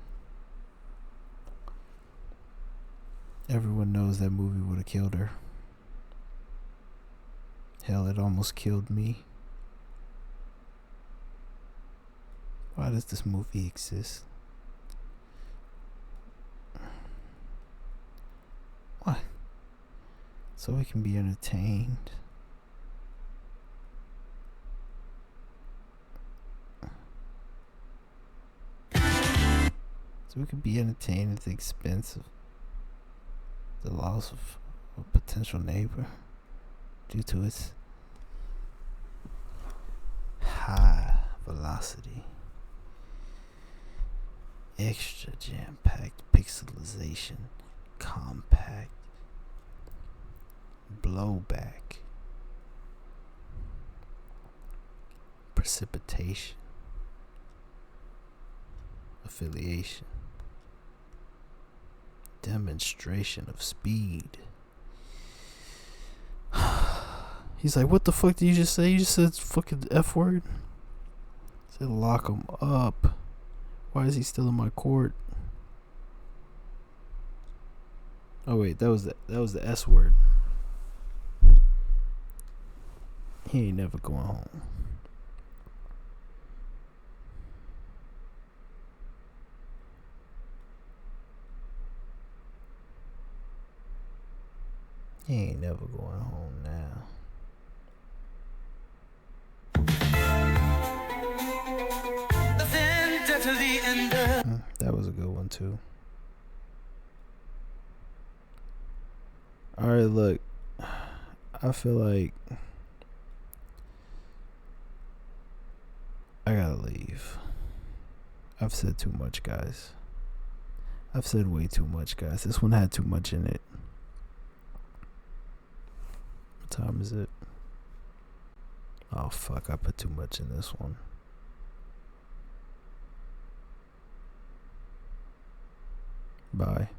Everyone knows that movie would have killed her. Hell, it almost killed me. Why does this movie exist? What? So we can be entertained. So we can be entertained at the expense of the loss of a potential neighbor due to its high velocity, extra jam-packed pixelization, compact blowback, precipitation, affiliation, demonstration of speed. He's like, what the fuck did you just say? You just said fucking F word? He said lock him up. Why is he still in my court? Oh wait, that was the S word. He ain't never going home. He ain't never going home now. That was a good one too. Alright, look. I feel like I gotta leave. I've said too much, guys. I've said way too much, guys. This one had too much in it. What time is it? Oh fuck, I put too much in this one. Bye.